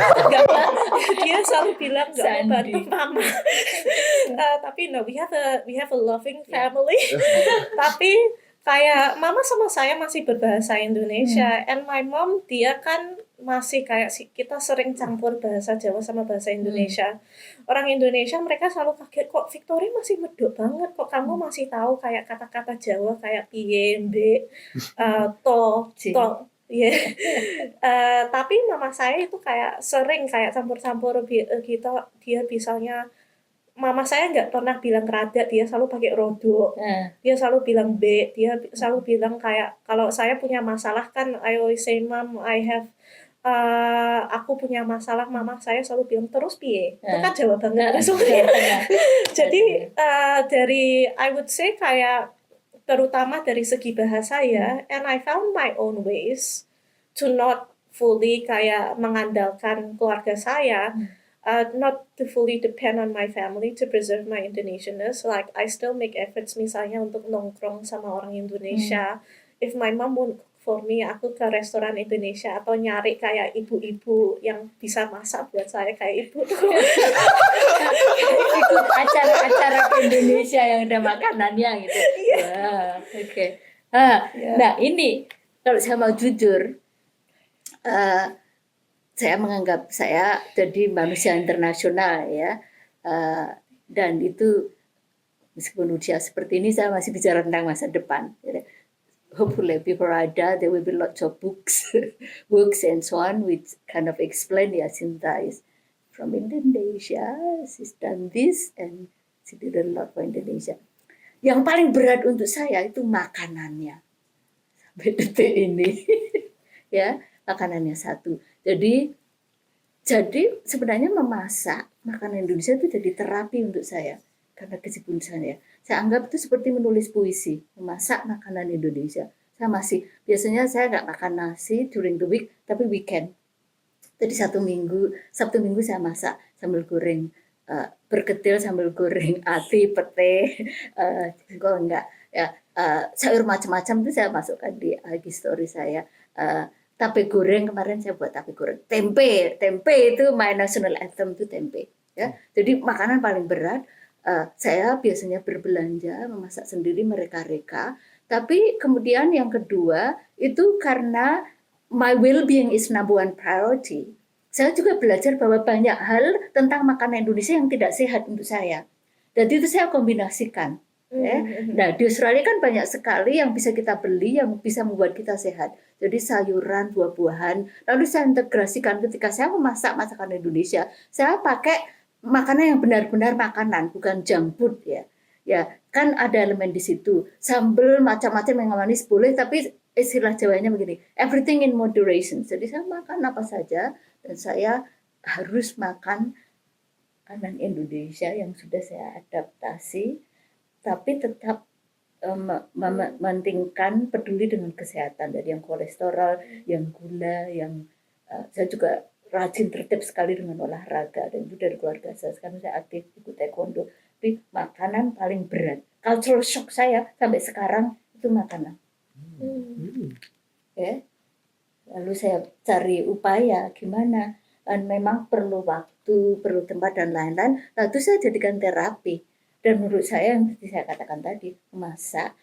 dia selalu bilang nggak mau bantu mama. Tapi no, we have a loving family. Tapi kayak mama sama saya masih berbahasa Indonesia, and my mom dia kan masih kayak kita sering campur bahasa Jawa sama bahasa Indonesia. Orang Indonesia mereka selalu kaget, kok Victoria masih medok banget, kok kamu masih tahu kayak kata-kata Jawa kayak piye, mbek, to, ya. Tapi mama saya itu kayak sering kayak campur-campur gitu. Dia misalnya mama saya nggak pernah bilang rada, dia selalu pakai rodok. Dia selalu bilang be, dia selalu bilang kayak kalau saya punya masalah kan I always say mom I have aku punya masalah, mama saya selalu bilang terus piye. Itu kan Jawa banget resumenya. Jadi dari I would say kayak terutama dari segi bahasa ya, and I found my own ways to not fully kayak mengandalkan keluarga saya. Not to fully depend on my family to preserve my Indonesianness. Like I still make efforts misalnya untuk nongkrong sama orang Indonesia. If my mom won't cook for me, aku ke restoran Indonesia atau nyari kayak ibu-ibu yang bisa masak buat saya kayak ibu tuh.
Ikut acara-acara ke Indonesia yang ada makanannya gitu. Oke. Nah ini kalau saya mau jujur, saya menganggap saya jadi manusia internasional ya, dan itu meskipun usia seperti ini saya masih bicara tentang masa depan. Hopefully before I die there will be lots of books and so on which kind of explain ya Sinta is from Indonesia, she's done this and she did a lot for Indonesia. Yang paling berat untuk saya itu makanannya sampai detik ini ya, makanannya satu. Jadi sebenarnya memasak makanan Indonesia itu jadi terapi untuk saya karena kesibukan saya. Saya anggap itu seperti menulis puisi, memasak makanan Indonesia. Saya masih biasanya saya nggak makan nasi during the week, tapi weekend. Jadi Sabtu Minggu saya masak sambil goreng berketil, sambil goreng ati, pete, jengkol enggak ya, sayur macam-macam itu saya masukkan di IG story saya. Tape goreng kemarin saya buat tape goreng, tempe itu my national anthem itu tempe ya. Jadi makanan paling berat saya biasanya berbelanja, memasak sendiri, mereka-reka. Tapi kemudian yang kedua itu karena my well-being is number one priority. Saya juga belajar bahwa banyak hal tentang makanan Indonesia yang tidak sehat untuk saya. Dan itu saya kombinasikan. Ya. Nah di Australia kan banyak sekali yang bisa kita beli yang bisa membuat kita sehat. Jadi sayuran, buah-buahan. Lalu saya integrasikan ketika saya memasak masakan Indonesia, saya pakai makanan yang benar-benar makanan, bukan junk food ya. Ya kan ada elemen di situ. Sambal macam-macam yang manis boleh, tapi istilah Jawanya begini, everything in moderation. Jadi saya makan apa saja dan saya harus makan makanan Indonesia yang sudah saya adaptasi. Tapi tetap mementingkan peduli dengan kesehatan, dari yang kolesterol, yang gula, yang saya juga rajin tertib sekali dengan olahraga dan itu dari keluarga saya. Sekarang saya aktif ikut taekwondo. Tapi makanan paling berat, cultural shock saya sampai sekarang itu makanan. Ya. Lalu saya cari upaya gimana, dan memang perlu waktu, perlu tempat dan lain-lain. Lalu itu saya jadikan terapi. Dan menurut saya yang seperti saya katakan tadi, memasak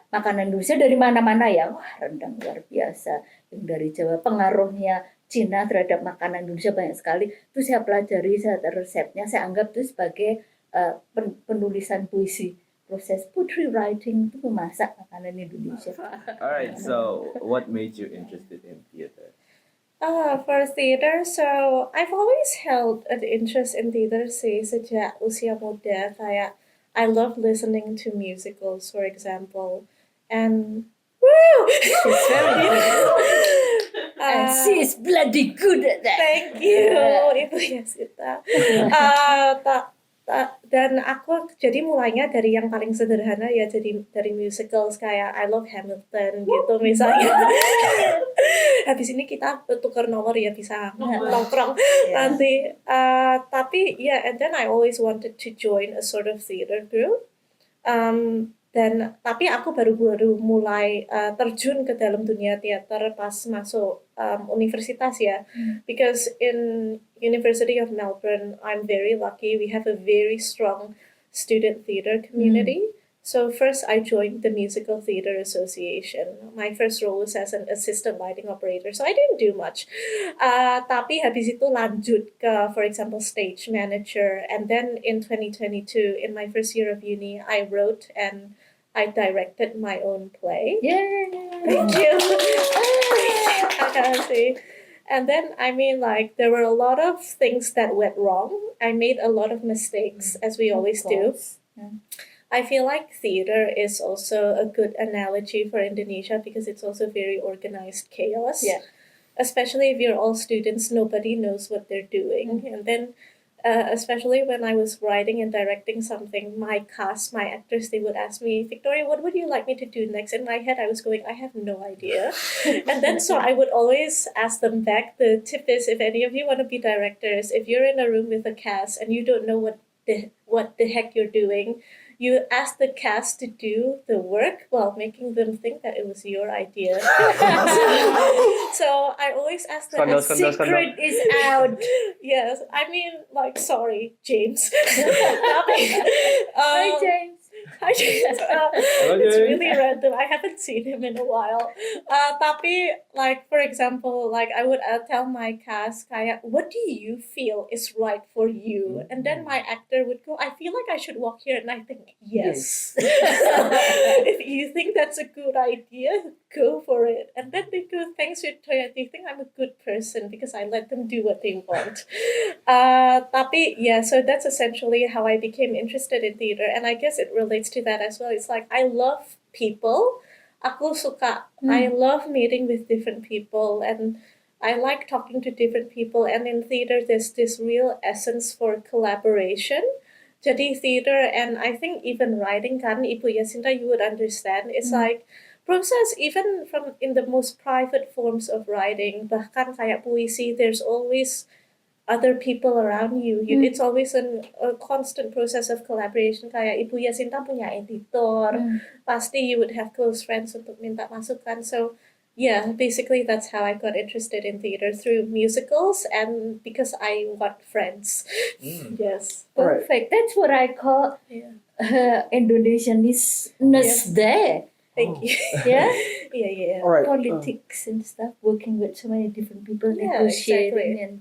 makanan Indonesia dari mana-mana ya, wah rendang luar biasa, yang dari Jawa, pengaruhnya Cina terhadap makanan Indonesia banyak sekali. Itu saya pelajari, saya resepnya, saya anggap itu sebagai penulisan puisi, proses poetry writing itu memasak makanan Indonesia.
Alright, so what made you interested in theater?
For theater, so I've always held an interest in theater sih sejak usia muda. Kayak I love listening to musicals, for example, and woo,
She's very good. And she's bloody good at that.
thank you, Ibu Yasita. Dan aku jadi mulainya dari yang paling sederhana ya, jadi dari musicals kayak I Love Hamilton gitu misalnya. Habis ini kita tukar nomor ya, bisa nongkrong nanti. Tapi and then I always wanted to join a sort of theater group. Tapi aku baru mulai terjun ke dalam dunia teater pas masuk universitas ya. Because in University of Melbourne, I'm very lucky. We have a very strong student theater community. So first I joined the Musical Theatre Association. My first role was as an assistant lighting operator. So I didn't do much. Tapi habis itu lanjut ke, for example, stage manager. And then in 2022, in my first year of uni, I wrote and I directed my own play.
Yay!
Thank you. I can see. And then, I mean, like, there were a lot of things that went wrong. I made a lot of mistakes, as we always do. I feel like theater is also a good analogy for Indonesia because it's also very organized chaos.
Yeah.
Especially if you're all students, nobody knows what they're doing. And then, especially when I was writing and directing something, my cast, my actors, they would ask me, Victoria, what would you like me to do next? In my head, I was going, I have no idea. And then, so I would always ask them back. The tip is, if any of you want to be directors, if you're in a room with a cast and you don't know what the heck you're doing, you ask the cast to do the work while making them think that it was your idea. So I always ask them.
Secret is out.
Yes, I mean, like, sorry, James.
Hi, James.
Hi, James. It's really random. I haven't seen him in a while. Tapi, like, for example, like, I would tell my cast, kayak, what do you feel is right for you? And then my actor would go, I feel like I should walk here. And I think, yes. If you think that's a good idea, go for it. And then they go, thanks, Victoria. They think I'm a good person because I let them do what they want. Tapi, yeah, so that's essentially how I became interested in theater. And I guess it relates to that as well. It's like, I love people. Aku suka. I love meeting with different people and I like talking to different people. And in theater, there's this real essence for collaboration. Jadi theater and I think even writing kan, Ibu Yasinta, you would understand. It's like process even from in the most private forms of writing, bahkan kayak puisi, there's always other people around you. It's always a constant process of collaboration. Kayak Ibu Yasinta punya editor, pasti you would have close friends untuk minta masukan. So yeah, basically that's how I got interested in theater through musicals and because I want friends. Yes.
Alright.
Perfect. That's what I call
Yeah.
Indonesianness there.
Thank you.
Yeah.
Yeah.
All right.
Politics and stuff, working with so many different people,
Yeah,
negotiating
exactly.
and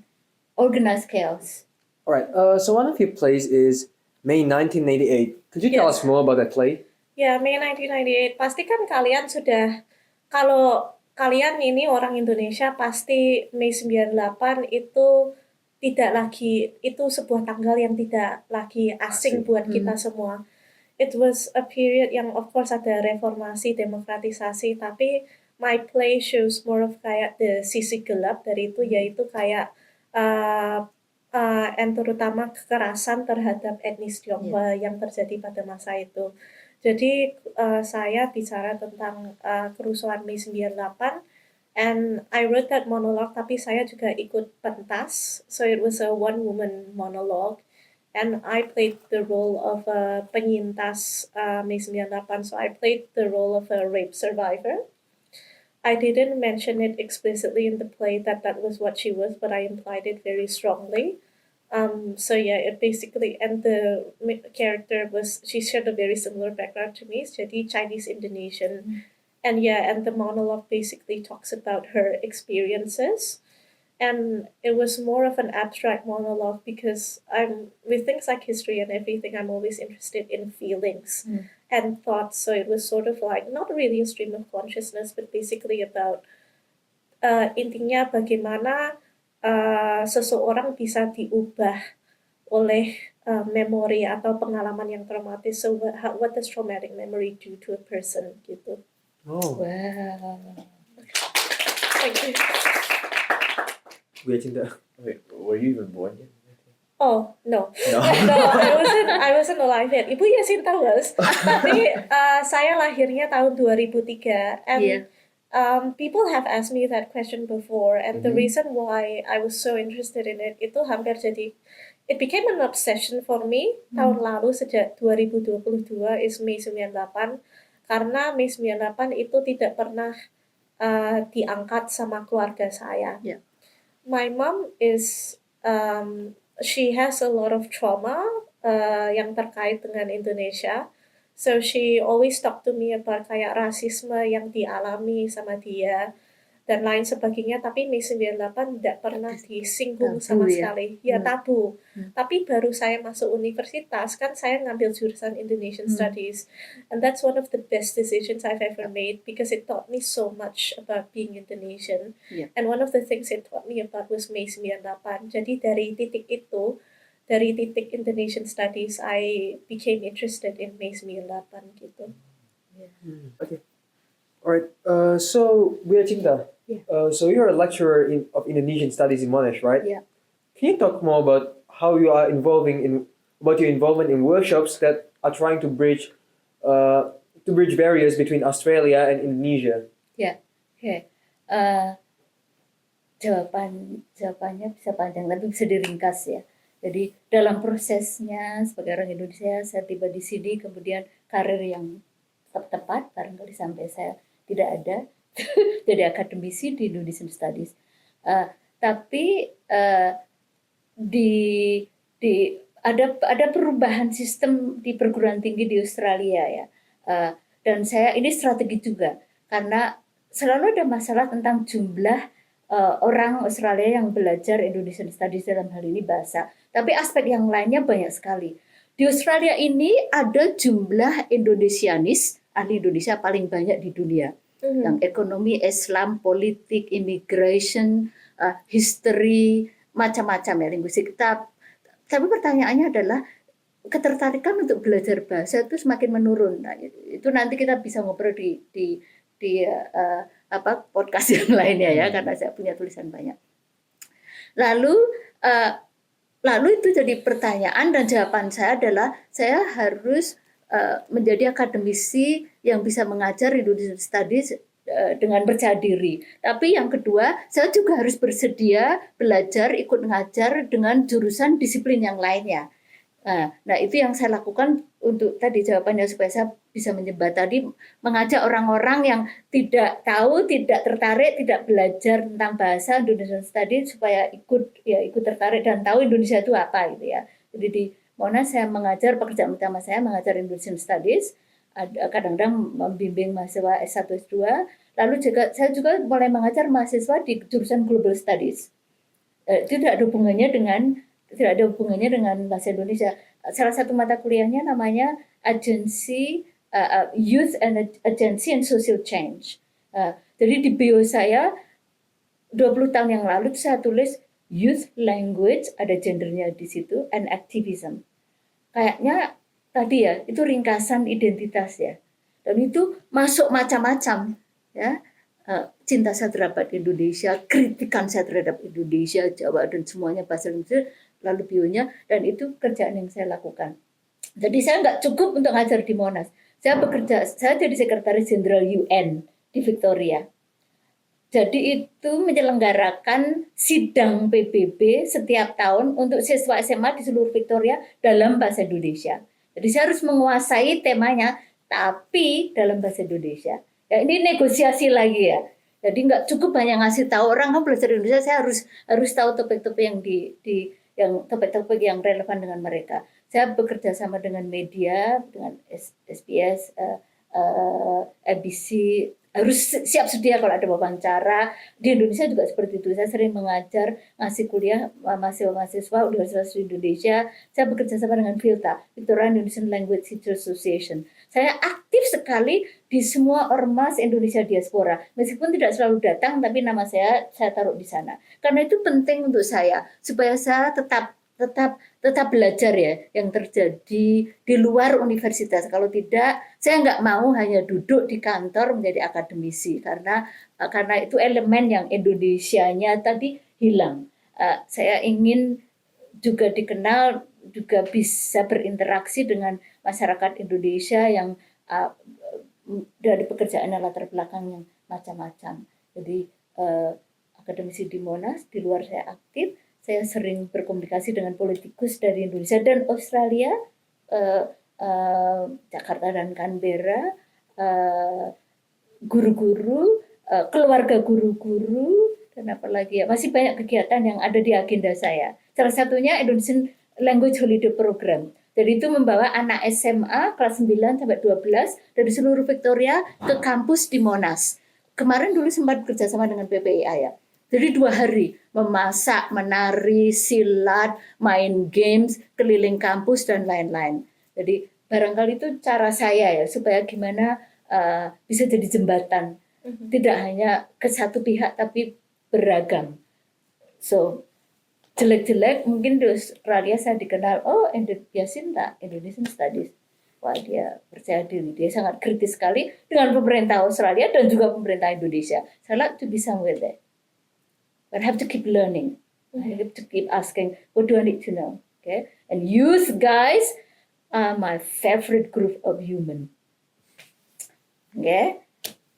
organized chaos.
All right. So one of your plays is May 1988. Could you tell
Yes.
us more about that play?
Ya, Mei 1998. Pasti kan kalian sudah, kalau kalian ini orang Indonesia, pasti Mei 98 itu tidak lagi, itu sebuah tanggal yang tidak lagi asing buat kita semua. It was a period yang of course ada reformasi, demokratisasi, tapi my play shows more of kayak the sisi gelap dari itu, yaitu kayak and terutama kekerasan terhadap etnis Tionghoa yang terjadi pada masa itu. Jadi saya bicara tentang kerusuhan Mei 98 and I wrote that monologue tapi saya juga ikut pentas. So it was a one woman monologue and I played the role of a penyintas Mei 98. So I played the role of a rape survivor. I didn't mention it explicitly in the play that was what she was, but I implied it very strongly. So yeah, it basically, and the character she shared a very similar background to me, jadi Chinese Indonesian. And yeah, and the monologue basically talks about her experiences. And it was more of an abstract monologue because with things like history and everything, I'm always interested in feelings and thoughts. So it was sort of like, not really a stream of consciousness, but basically about intinya bagaimana seseorang bisa diubah oleh memori atau pengalaman yang traumatis. So what does traumatic memory do to a person gitu.
Oh.
Wow.
Thank you.
Bu Yasinta.
Wait, were you even born yet?
Oh, no.
No.
No, I wasn't alive yet. Ibu Yasinta was. Tapi saya lahirnya tahun 2003. And people have asked me that question before. And the reason why I was so interested in it, itu hampir jadi, it became an obsession for me. Tahun lalu sejak 2022 is Mei 98. Karena Mei 98 itu tidak pernah diangkat sama keluarga saya.
Yeah.
My mom is, she has a lot of trauma yang terkait dengan Indonesia. So she always talk to me about kayak rasisme yang dialami sama dia dan lain sebagainya, tapi Mei 98 tidak pernah disinggung
Tabu
sama
ya.
sekali. Ya tabu.
Hmm.
Tapi baru saya masuk universitas kan saya ngambil jurusan Indonesian Studies, and that's one of the best decisions I've ever made because it taught me so much about being Indonesian.
Yeah.
And one of the things it taught me about was Mei 98. Jadi dari titik itu, dari titik Indonesian Studies, I became interested in Mei 98 gitu.
Okay. All right. So, Bu Cinta.
Yeah.
So you're a lecturer of Indonesian Studies in Monash, right?
Yeah.
Can you talk more about how you are about your involvement in workshops that are trying to bridge barriers between Australia and Indonesia?
Oke. Jawabannya bisa panjang, tapi bisa diringkas ya. Jadi dalam prosesnya sebagai orang Indonesia, saya tiba di sini, kemudian karir yang tepat, barangkali sampai saya tidak ada, jadi akademisi di Indonesian Studies. Tapi ada perubahan sistem di perguruan tinggi di Australia ya. Dan ini strategi juga, karena selalu ada masalah tentang jumlah orang Australia yang belajar Indonesian Studies, dalam hal ini bahasa. Tapi aspek yang lainnya banyak sekali. Di Australia ini ada jumlah Indonesianis, ahli Indonesia paling banyak di dunia. Yang ekonomi, Islam, politik, immigration, history, macam-macam ya, linguistik. Tapi pertanyaannya adalah ketertarikan untuk belajar bahasa itu semakin menurun. Nah, itu nanti kita bisa ngobrol di podcast yang lainnya ya, karena saya punya tulisan banyak. Lalu itu jadi pertanyaan, dan jawaban saya adalah saya harus menjadi akademisi yang bisa mengajar Indonesian Studies dengan percaya diri. Tapi yang kedua, saya juga harus bersedia belajar, ikut mengajar dengan jurusan disiplin yang lainnya. Nah, itu yang saya lakukan untuk tadi jawabannya, supaya saya bisa menjembatani, mengajak orang-orang yang tidak tahu, tidak tertarik, tidak belajar tentang bahasa Indonesian Studies supaya ikut tertarik dan tahu Indonesia itu apa gitu ya. Jadi di Monash saya mengajar, pekerjaan utama saya mengajar Indonesian Studies, kadang-kadang membimbing mahasiswa S1 S2, lalu saya juga mulai mengajar mahasiswa di jurusan Global Studies. Itu tidak ada hubungannya dengan bahasa Indonesia. Salah satu mata kuliahnya namanya Youth and Agency and Social Change. Jadi di bio saya 20 tahun yang lalu saya tulis Youth, Language, ada gendernya di situ, and Activism. Kayaknya tadi ya, itu ringkasan identitas ya. Dan itu masuk macam-macam ya. Cinta saya terhadap Indonesia, kritikan saya terhadap Indonesia, Jawa, dan semuanya bahasa Indonesia, lalu bionya, dan itu kerjaan yang saya lakukan. Jadi saya nggak cukup untuk ngajar di Monash. Saya jadi sekretaris jenderal UN di Victoria. Jadi itu menyelenggarakan sidang PBB setiap tahun untuk siswa SMA di seluruh Victoria dalam bahasa Indonesia. Jadi saya harus menguasai temanya, tapi dalam bahasa Indonesia. Ya, ini negosiasi lagi ya. Jadi nggak cukup hanya ngasih tahu orang belajar Indonesia, saya harus tahu topik-topik topik-topik yang relevan dengan mereka. Saya bekerja sama dengan media, dengan SBS, ABC, harus siap sedia kalau ada wawancara. Di Indonesia juga seperti itu. Saya sering mengajar, ngasih kuliah mahasiswa Universitas Indonesia. Saya bekerja sama dengan VILTA, Victorian Indonesian Language Teachers Association. Saya aktif sekali di semua ormas Indonesia diaspora. Meskipun tidak selalu datang, tapi nama saya taruh di sana. Karena itu penting untuk saya, supaya saya tetap belajar ya yang terjadi di luar universitas. Kalau tidak, saya nggak mau hanya duduk di kantor menjadi akademisi, karena itu elemen yang Indonesianya tadi hilang. Saya ingin juga dikenal, juga bisa berinteraksi dengan masyarakat Indonesia yang dari pekerjaan latar belakang yang macam-macam. Jadi akademisi di Monash, di luar saya aktif. Saya sering berkomunikasi dengan politikus dari Indonesia dan Australia, Jakarta dan Canberra, guru-guru, keluarga guru-guru, dan apalagi ya, masih banyak kegiatan yang ada di agenda saya. Salah satunya Indonesian Language Holiday Program. Jadi itu membawa anak SMA kelas 9 sampai 12 dari seluruh Victoria ke kampus di Monash. Kemarin dulu sempat bekerja sama dengan PPIA ya. Jadi 2 hari memasak, menari, silat, main games, keliling kampus dan lain-lain. Jadi barangkali itu cara saya ya supaya gimana bisa jadi jembatan. Tidak hanya ke satu pihak tapi beragam. So jelek-jelek mungkin di Australia saya dikenal Yasinta Indonesian Studies. Wah, dia percaya diri, dia sangat kritis sekali dengan pemerintah Australia dan juga pemerintah Indonesia. Saya like to be somewhere there, but I have to keep learning. I have to keep asking, what do I need to know? Okay, and youth guys are my favorite group of human. Okay,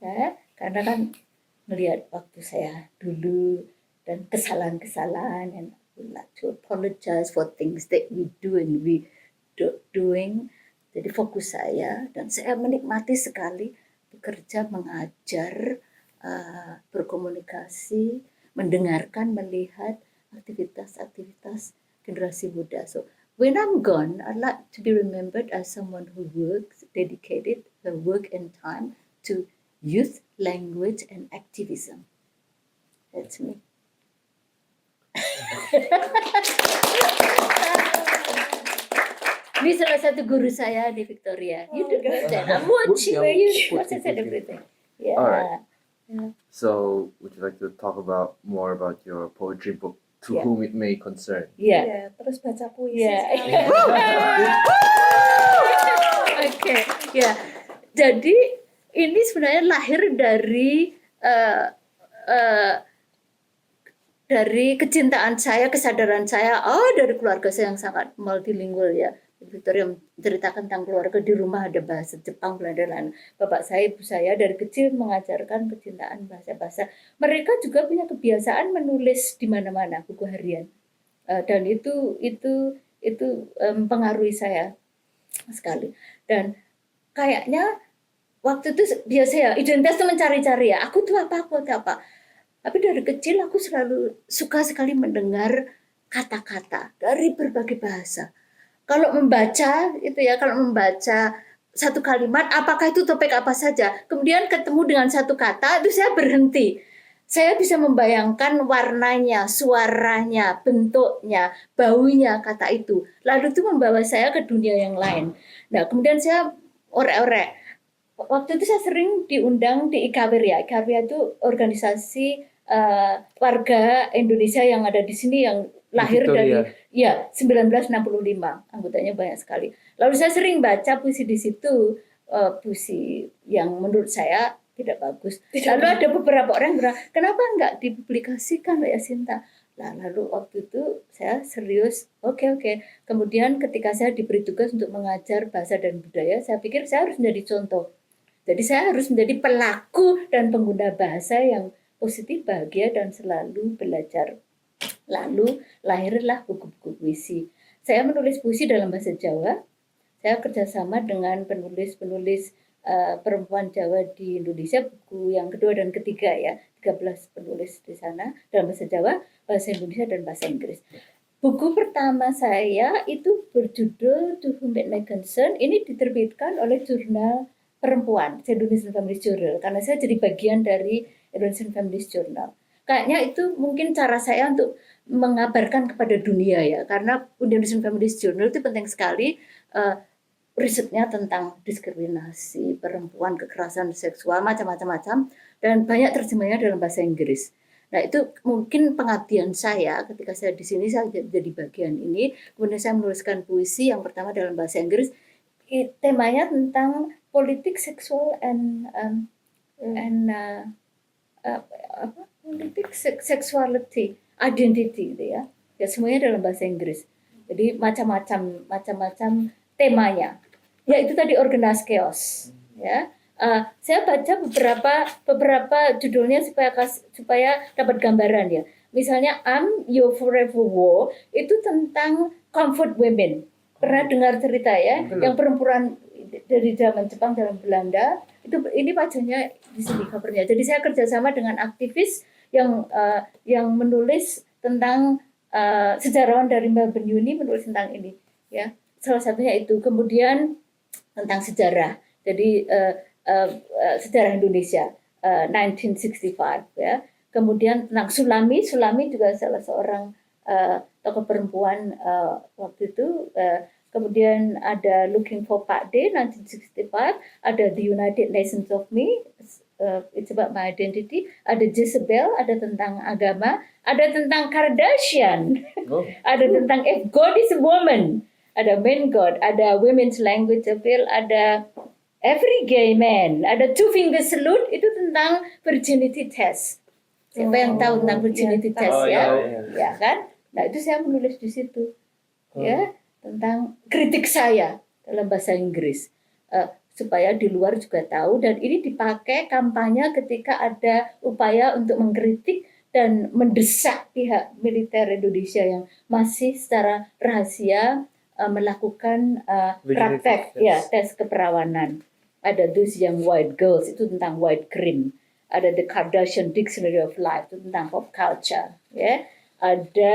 ya, karena kan melihat waktu saya dulu dan kesalahan-kesalahan, and I would like to apologize for things that we do and we don't doing. Jadi fokus saya dan saya menikmati sekali bekerja, mengajar, berkomunikasi, mendengarkan, melihat aktivitas-aktivitas generasi muda. So when I'm gone, I'd like to be remembered as someone who works, dedicated her work and time to youth, language, and activism. That's me. Ini salah satu guru saya di Victoria. You don't know that. I'm watching you. What I said everything. Yeah.
Alright. So, would you like to talk about more about your poetry book, To
Yeah.
Whom It May Concern?
Yeah.
Ya, terus baca puisi
Yeah.
sekalian.
Oke. Ya. Jadi ini sebenarnya lahir dari kecintaan saya, kesadaran saya, dari keluarga saya yang sangat multilingual ya. Victoria menceritakan tentang keluarga, di rumah ada bahasa Jepang, Belanda, dan bapak saya, ibu saya dari kecil mengajarkan kecintaan bahasa-bahasa. Mereka juga punya kebiasaan menulis di mana-mana buku harian, dan itu mempengaruhi saya sekali. Dan kayaknya waktu itu biasa ya, identitas itu mencari-cari ya. Aku tuh apa. Tapi dari kecil aku selalu suka sekali mendengar kata-kata dari berbagai bahasa. Kalau membaca satu kalimat, apakah itu topik apa saja, kemudian ketemu dengan satu kata, itu saya berhenti. Saya bisa membayangkan warnanya, suaranya, bentuknya, baunya kata itu. Lalu itu membawa saya ke dunia yang lain. Nah, kemudian saya orek-orek. Waktu itu saya sering diundang di Ikaweria. Ikaweria itu organisasi warga Indonesia yang ada di sini yang lahir
Victoria.
dari 1965, anggotanya banyak sekali. Lalu saya sering baca puisi di situ, puisi yang menurut saya tidak bagus. Lalu ada beberapa orang yang bilang, kenapa enggak dipublikasikan ya Sinta? Lalu waktu itu saya serius, oke. Kemudian ketika saya diberi tugas untuk mengajar bahasa dan budaya, saya pikir saya harus menjadi contoh. Jadi saya harus menjadi pelaku dan pengguna bahasa yang positif, bahagia, dan selalu belajar. Lalu lahirlah buku-buku puisi. Saya menulis puisi dalam bahasa Jawa. Saya kerjasama dengan penulis-penulis perempuan Jawa di Indonesia, buku yang kedua dan ketiga ya, 13 penulis di sana dalam bahasa Jawa, bahasa Indonesia, dan bahasa Inggris. Buku pertama saya itu berjudul To Whom It May Concern. Ini diterbitkan oleh jurnal perempuan, Indonesian Feminist Journal, karena saya jadi bagian dari Indonesian Feminist Journal. Kayaknya itu mungkin cara saya untuk mengabarkan kepada dunia ya, karena Indonesian Feminist Journal itu penting sekali, risetnya tentang diskriminasi perempuan, kekerasan seksual, macam-macam, dan banyak terjemahnya dalam bahasa Inggris. Nah, itu mungkin pengabdian saya ketika saya di sini, saya jadi bagian ini. Kemudian saya menuliskan puisi yang pertama dalam bahasa Inggris. Temanya tentang politik, seksual, politik, sexuality, identity gitu ya. Ya semuanya dalam bahasa Inggris. Jadi macam-macam temanya. Ya itu tadi Organize Chaos. Ya. Saya baca beberapa judulnya supaya dapat gambaran ya. Misalnya Your Forever War itu tentang comfort women. Pernah dengar cerita ya, yang perempuan dari zaman Jepang, dalam Belanda, ini bacanya di sini covernya. Jadi saya kerjasama dengan aktivis yang menulis tentang sejarawan dari Melbourne Uni menulis tentang ini ya. salah satunya itu. Kemudian tentang sejarah. Jadi sejarah Indonesia 1965 ya. Kemudian tentang Sulami juga salah seorang tokoh perempuan waktu itu. Kemudian ada Looking for Pak D 1965, ada The United Nations of Me, it's about my identity, ada Jezebel, ada tentang agama, ada tentang Kardashian,
Oh.
ada tentang If God is a Woman, ada Man God, ada Women's Language Appeal, ada Every Gay Man, ada Two Finger Salute, itu tentang virginity test. Siapa yang tahu tentang virginity test
Oh,
ya?
iya.
Ya kan? Nah itu saya menulis di situ, ya, tentang kritik saya dalam bahasa Inggris. Supaya di luar juga tahu, dan ini dipakai kampanye ketika ada upaya untuk mengkritik dan mendesak pihak militer Indonesia yang masih secara rahasia melakukan praktek tes keperawanan. Ada Those Young White Girls, itu tentang white cream. Ada The Kardashian Dictionary of Life, itu tentang pop culture, ya. Ada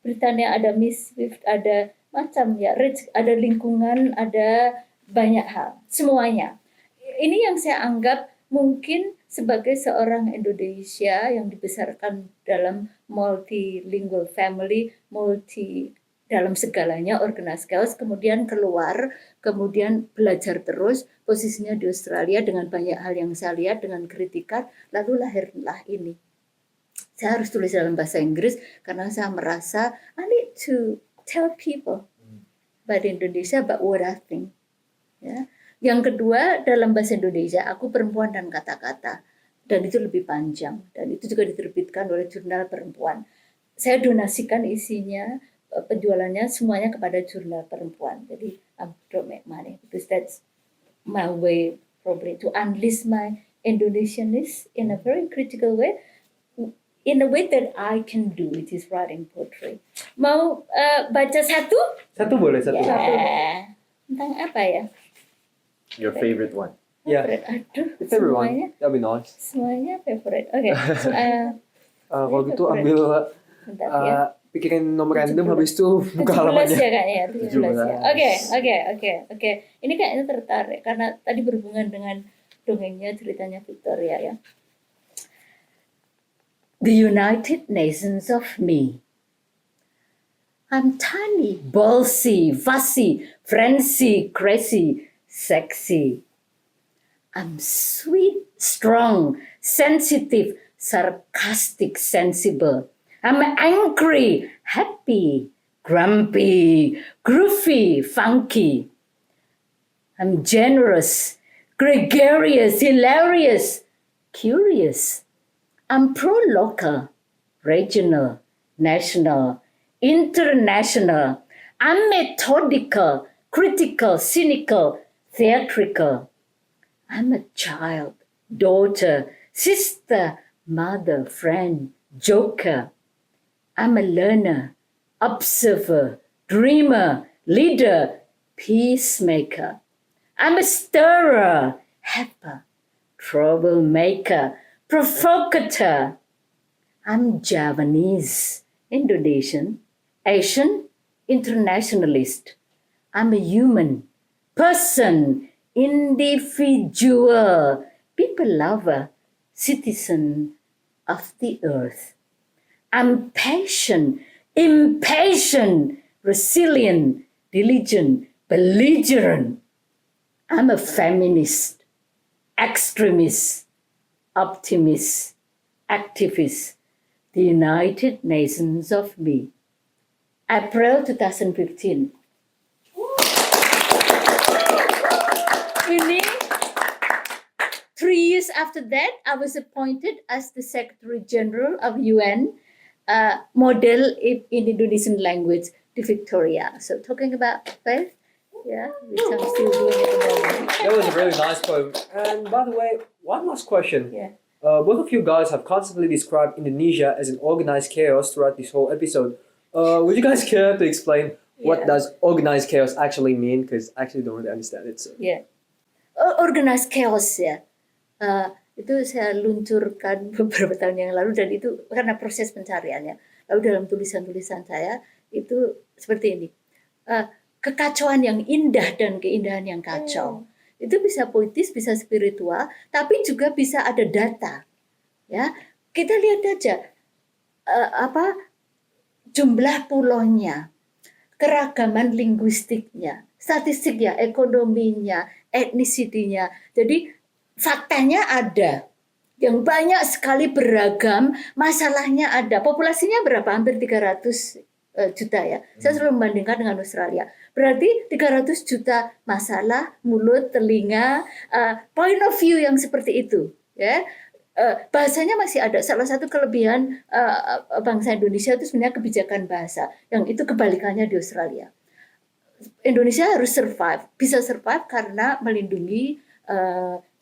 Britania, ada Miss Swift, ada macam ya, rich, ada lingkungan, ada banyak hal, semuanya. Ini yang saya anggap mungkin sebagai seorang Indonesia yang dibesarkan dalam multilingual family, dalam segalanya, organized chaos, kemudian keluar, kemudian belajar terus, posisinya di Australia dengan banyak hal yang saya lihat, dengan kritikan, lalu lahirlah ini. Saya harus tulis dalam bahasa Inggris karena saya merasa I need to tell people about Indonesia, about what I think. Ya. Yang kedua, dalam bahasa Indonesia, aku perempuan dan kata-kata, dan itu lebih panjang, dan itu juga diterbitkan oleh jurnal perempuan. Saya donasikan isinya, penjualannya semuanya kepada jurnal perempuan. Jadi I don't make money because that's my way probably to unleash my Indonesianness in a very critical way. In a way that I can do, which is writing poetry. Mau baca satu?
Satu boleh, satu.
Ya. Tentang apa ya?
Your favorite one.
Yeah.
Favorite. Aduh,
If everyone,
semuanya,
that'll be nice.
semuanya favorite. Oke.
Kalau gitu
Favorite.
ambil
Bentar ya.
pikirin nomor random
17.
habis itu buka
17
halamannya.
ya kayaknya, 17 ya.
17.
Oke. Ini kayaknya tertarik karena tadi berhubungan dengan dongengnya, ceritanya Victoria ya. The United Nations of Me. I'm tiny, ballsy, fussy, frenzy, crazy, sexy. I'm sweet, strong, sensitive, sarcastic, sensible. I'm angry, happy, grumpy, groovy, funky. I'm generous, gregarious, hilarious, curious. I'm pro-local, regional, national, international. I'm methodical, critical, cynical, theatrical. I'm a child, daughter, sister, mother, friend, joker. I'm a learner, observer, dreamer, leader, peacemaker. I'm a stirrer, helper, troublemaker, provocateur. I'm Javanese, Indonesian, Asian, internationalist. I'm a human, person, individual, people lover, citizen of the earth. I'm patient, impatient, resilient, diligent, belligerent. I'm a feminist, extremist, optimist, activist. The United Nations of Me. April 2015. Ini 3 years after that, I was appointed as the Secretary General of UN model in Indonesian language to Victoria. So talking about faith, yeah, which I'm still doing at the moment.
That was a really nice poem. And by the way, one last question.
Yeah.
Both of you guys have constantly described Indonesia as an organized chaos throughout this whole episode. Would you guys care to explain what
Yeah.
does organized chaos actually mean? Because I actually don't really understand it. So.
Yeah. Organized chaos ya. Itu saya luncurkan beberapa tahun yang lalu, dan itu karena proses pencariannya. Lalu dalam tulisan-tulisan saya itu seperti ini. kekacauan yang indah dan keindahan yang kacau. Itu bisa puitis, bisa spiritual, tapi juga bisa ada data. Ya, kita lihat aja jumlah pulaunya, keragaman linguistiknya, statistiknya, ekonominya, etnisitinya. Jadi faktanya ada. Yang banyak sekali beragam, masalahnya ada. Populasinya berapa? Hampir 300 juta ya. Saya selalu membandingkan dengan Australia. Berarti 300 juta masalah, mulut, telinga, point of view yang seperti itu. Ya. Bahasanya masih ada. Salah satu kelebihan bangsa Indonesia itu sebenarnya kebijakan bahasa. Yang itu kebalikannya di Australia. Indonesia harus survive. Bisa survive karena melindungi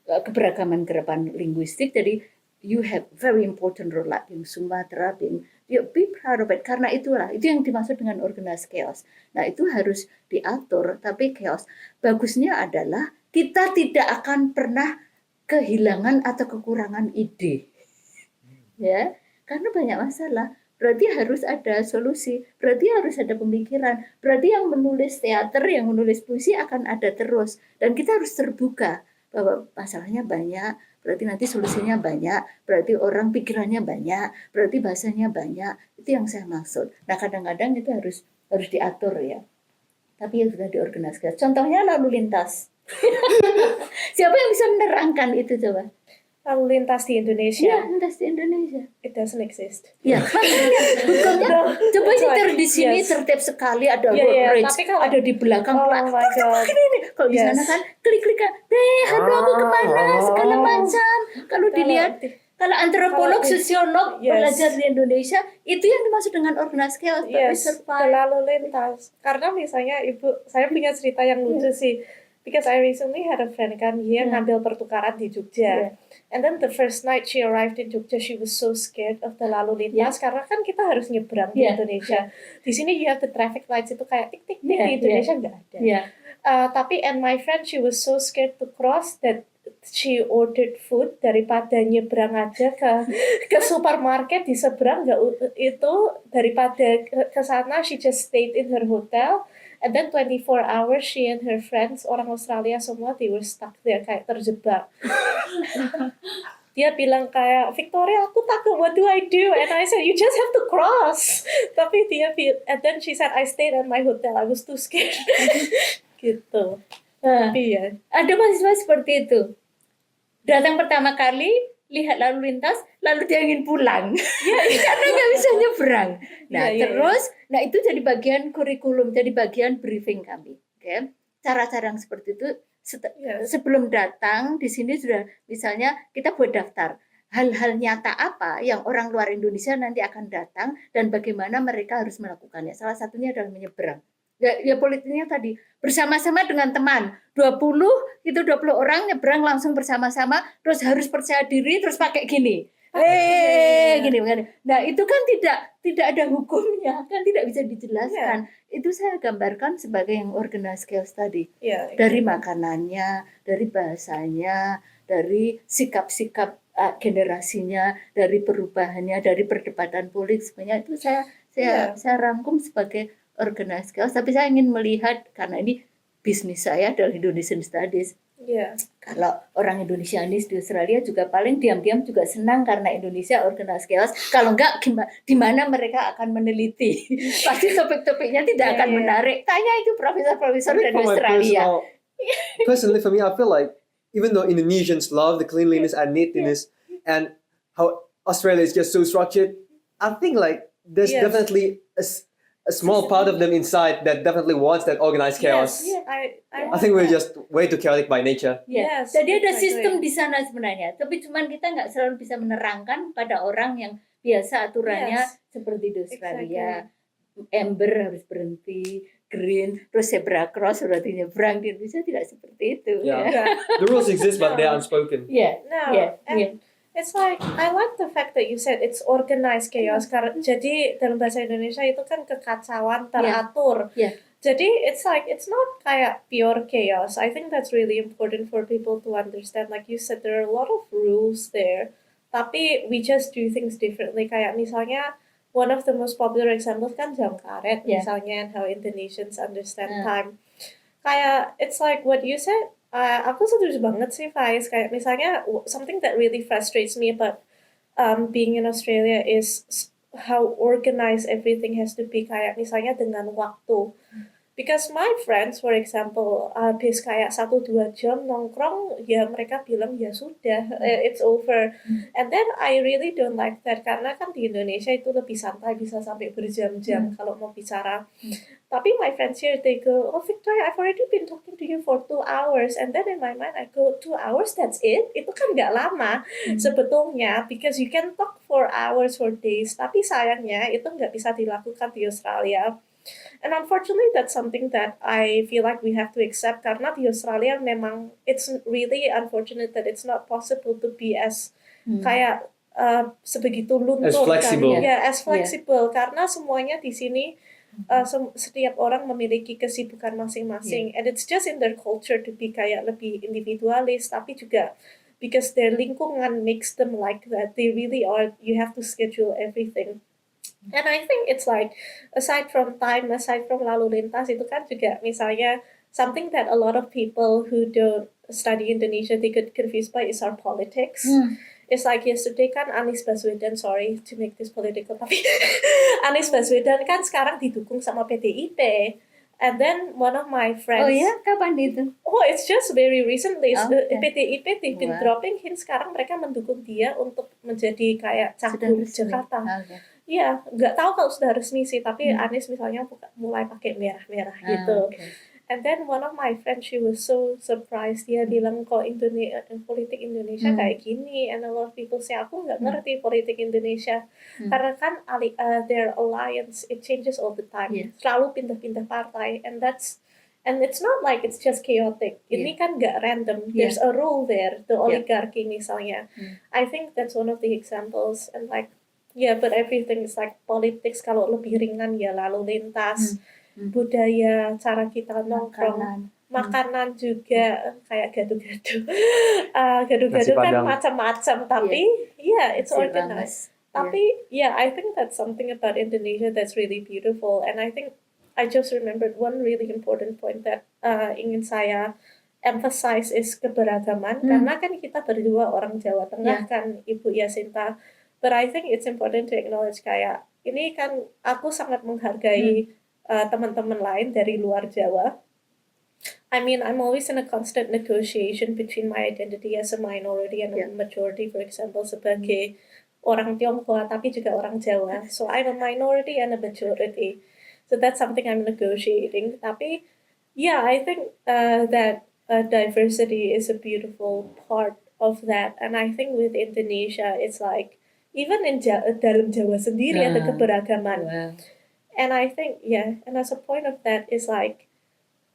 keberagaman linguistik. Jadi you have very important role like in Sumatera, be proud of it. Karena itulah, itu yang dimaksud dengan organized chaos. Nah itu harus diatur, tapi chaos. Bagusnya adalah kita tidak akan pernah kehilangan atau kekurangan ide. Ya, karena banyak masalah. Berarti harus ada solusi, berarti harus ada pemikiran, berarti yang menulis teater, yang menulis puisi akan ada terus. Dan kita harus terbuka bahwa masalahnya banyak, berarti nanti solusinya banyak, berarti orang pikirannya banyak, berarti bahasanya banyak. Itu yang saya maksud. Nah kadang-kadang itu harus diatur ya. Tapi yang sudah diorganisasi. Contohnya lalu lintas. Siapa yang bisa menerangkan itu coba?
Lalu lintas di Indonesia.
Iya, lintas di Indonesia.
It doesn't exist.
Ya, makanya coba nyetir di sini tertib sekali, ada road rage,
tapi kalau-
ada di belakang
Oh
pelan.
my God.
Ini kalau di sana
Yes.
kan klik-klikan, aduh aku kemana segala macam. Kalau dilihat, kalau antropolog,
kalau di-
sosiolog
Yes.
belajar di Indonesia, itu yang dimaksud dengan organized chaos. Tapi
Yes,
survive.
terlalu lintas. Karena misalnya saya punya cerita yang lucu sih. Because I recently had a friend kan, dia ngambil pertukaran di Jogja. And then the first night she arrived in Jogja, she was so scared of the lalu lintas. Karena kan kita harus nyebrang di Indonesia. Di sini you have the traffic lights itu kayak tik tik tik, di Indonesia nggak ada. Tapi and my friend, she was so scared to cross that she ordered food daripada nyebrang aja ke supermarket di seberang, itu daripada ke sana, she just stayed in her hotel. And then 24 hours she and her friends, orang Australia semua, they were stuck there, kayak terjebak. Dia bilang kayak, Victoria, aku takut, what do I do? And I said, you just have to cross. Tapi and then she said, I stayed at my hotel, I was too scared. Gitu. Tapi ya.
Ada mahasiswa seperti itu. Datang pertama kali, lihat lalu lintas, lalu dia ingin pulang. Karena nggak bisa nyebrang. Nah, nah itu jadi bagian kurikulum, jadi bagian briefing kami. Okay? Cara-cara yang seperti itu, sebelum datang, di sini sudah, misalnya kita buat daftar. Hal-hal nyata apa yang orang luar Indonesia nanti akan datang, dan bagaimana mereka harus melakukannya. Salah satunya adalah menyeberang. Ya politiknya tadi bersama-sama dengan teman 20 orang nyebrang langsung bersama-sama, terus harus percaya diri, terus pakai gini gini. Nah itu kan tidak ada hukumnya, kan tidak bisa dijelaskan. Itu saya gambarkan sebagai yang organized chaos tadi. Dari makanannya, dari bahasanya, dari sikap-sikap generasinya, dari perubahannya, dari perdebatan politik, semuanya itu saya rangkum sebagai organized chaos. Tapi saya ingin melihat, karena ini bisnis saya adalah Indonesian Studies. Kalau orang Indonesianis di Australia juga paling diam-diam juga senang karena Indonesia organized chaos. Kalau enggak, di mana mereka akan meneliti? Pasti topik-topiknya tidak akan menarik. Tanya itu profesor-profesor dari Australia.
Personally, for me, I feel like even though Indonesians love the cleanliness and neatness and how Australia is just so structured, I think like there's definitely a small part of them inside that definitely wants that organized chaos. I think we're just way too chaotic by nature.
Jadi ada sistem di sana sebenarnya, tapi cuman kita nggak selalu bisa menerangkan pada orang yang biasa aturannya seperti di Australia. Amber harus berhenti, green, terus zebra cross berarti nyebrang. Di Indonesia tidak seperti itu.
The rules exist, but they are unspoken.
It's like, I like the fact that you said it's organized chaos. Jadi dalam bahasa Indonesia itu kan kekacauan teratur. Jadi it's like, it's not kayak pure chaos. I think that's really important for people to understand. Like you said, there are a lot of rules there. Tapi we just do things differently. Kayak misalnya one of the most popular examples kan jam karet
Yeah.
misalnya, and how Indonesians understand
Ah.
time. Kayak it's like what you said. Aku setuju banget sih, Faiz. Kayak misalnya something that really frustrates me about being in Australia is how organized everything has to be. Kayak misalnya dengan waktu. Because my friends, for example, habis kayak 1-2 jam nongkrong, ya mereka bilang ya sudah, it's over. And then I really don't like that, karena kan di Indonesia itu lebih santai, bisa sampai berjam-jam kalau mau bicara. Tapi my friends here, they go, oh Victoria, I've already been talking to you for 2 hours. And then in my mind, I go, 2 hours, that's it? Itu kan nggak lama sebetulnya, because you can talk for hours, for days. Tapi sayangnya itu nggak bisa dilakukan di Australia. And unfortunately, that's something that I feel like we have to accept, karena di Australia memang it's really unfortunate that it's not possible to be as kayak sebegitu luntur
As flexible.
kan. Ya, as flexible, karena semuanya di sini setiap orang memiliki kesibukan masing-masing, and it's just in their culture to be kayak lebih individualis, tapi juga because their lingkungan makes them like that. They really are, you have to schedule everything. And I think it's like, aside from time, aside from lalu lintas, itu kan juga misalnya something that a lot of people who don't study Indonesia, they get confused by is our politics. It's like yesterday kan Anies Baswedan, sorry to make this political, tapi Anies Baswedan kan sekarang didukung sama PDIP. And then one of my friends...
Oh ya, kapan itu?
Oh, it's just very recently.
Oh, okay.
PDIP, they've been
Wow.
dropping hints, sekarang mereka mendukung dia untuk menjadi kayak cagup Jakarta.
Okay.
Iya, nggak tahu kalau sudah resmi sih, tapi Anies misalnya mulai pakai merah-merah gitu.
Okay.
And then one of my friends, she was so surprised. Dia bilang kok politik Indonesia kayak gini. And a lot of people say, aku nggak ngerti politik Indonesia. Karena kan their alliance, it changes all the time.
Yeah.
Selalu pindah-pindah partai. And it's not like it's just chaotic. Ini kan nggak random. There's a rule there. The oligarchy misalnya. I think that's one of the examples. And like, yeah, but everything is like politics. Kalau lebih ringan ya lalu lintas, budaya, cara kita nongkrong, makanan juga kayak gado-gado. Gado-gado
Nasi
kan
Padang.
macam-macam, tapi it's
Nasi
organized.
banget.
Tapi I think that's something about Indonesia that's really beautiful. And I think I just remembered one really important point that ingin saya emphasize is keberagaman. Karena kan kita berdua orang Jawa Tengah kan, Ibu Yasinta. But I think it's important to acknowledge kayak ini kan aku sangat menghargai teman-teman lain dari luar Jawa. I mean, I'm always in a constant negotiation between my identity as a minority and a majority, for example, sebagai orang Tionghoa tapi juga orang Jawa. So I'm a minority and a majority. So that's something I'm negotiating. Tapi I think that diversity is a beautiful part of that. And I think with Indonesia, it's like even in dalam Jawa sendiri ada keberagaman.
Wow.
And I think, and as a point of that is like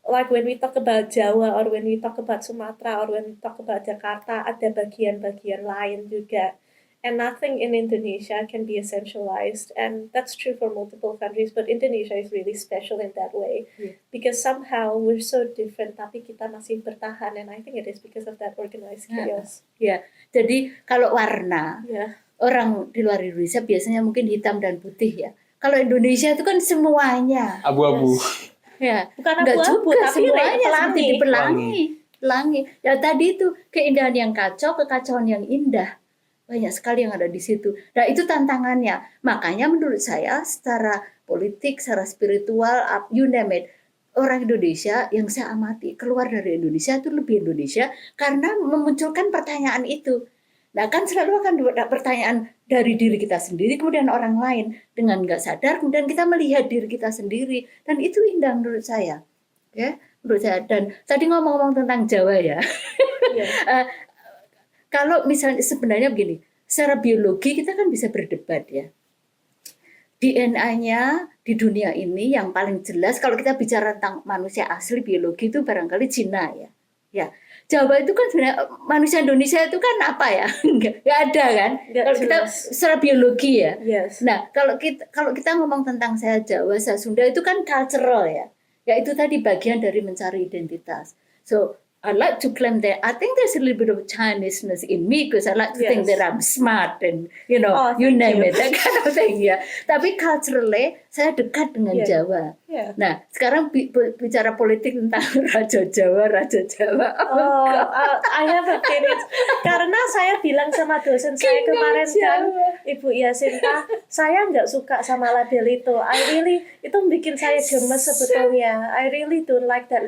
when we talk about Jawa or when we talk about Sumatra or when we talk about Jakarta, ada bagian-bagian lain juga. And nothing in Indonesia can be essentialized. And that's true for multiple countries, but Indonesia is really special in that way. Because somehow we're so different, tapi kita masih bertahan. And I think it is because of that organized chaos.
Ya, jadi kalau warna, orang di luar Indonesia biasanya mungkin hitam dan putih ya. Kalau Indonesia itu kan semuanya.
Abu-abu.
Ya,
Bukan
enggak
abu-abu,
juga
tapi
semuanya seperti
pelangi.
dipelangi. Ya tadi itu keindahan yang kacau, kekacauan yang indah. Banyak sekali yang ada di situ. Nah, itu tantangannya. Makanya menurut saya secara politik, secara spiritual, you name it, orang Indonesia yang saya amati keluar dari Indonesia itu lebih Indonesia karena memunculkan pertanyaan itu. Nah, kan selalu akan ada pertanyaan dari diri kita sendiri, kemudian orang lain. Dengan nggak sadar, kemudian kita melihat diri kita sendiri. Dan itu indah menurut saya. Ya, menurut saya. Dan tadi ngomong-ngomong tentang Jawa ya. Kalau misalnya sebenarnya begini, secara biologi kita kan bisa berdebat ya. DNA-nya di dunia ini yang paling jelas kalau kita bicara tentang manusia asli biologi itu barangkali Cina ya. Ya, Jawa itu kan sebenarnya manusia Indonesia itu kan apa ya? Enggak ada kan? Kalau kita secara biologi ya. Nah, kalau kita ngomong tentang saya Jawa, saya Sunda itu kan cultural ya. Ya itu tadi bagian dari mencari identitas. So I like to claim that I think there's a little bit of Chinese-ness in me because I like to think
Yes.
that I'm smart and you
Thank
name
you.
it, that kind of thing ya. Tapi culturally saya dekat dengan
Yeah.
Jawa.
Yeah.
Nah, sekarang bicara politik tentang Raja Jawa.
I have opinions. Karena saya bilang sama dosen saya kemarin kan, Ibu Yasinta, saya nggak suka sama label itu. Itu bikin saya gemes sebetulnya. I really don't like that.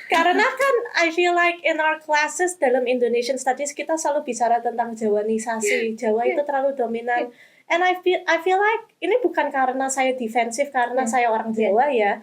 Karena kan I feel like in our classes dalam Indonesian Studies kita selalu bicara tentang Jawanisasi. Jawa itu terlalu dominan. And I feel like ini bukan karena saya defensif karena saya orang Jawa ya,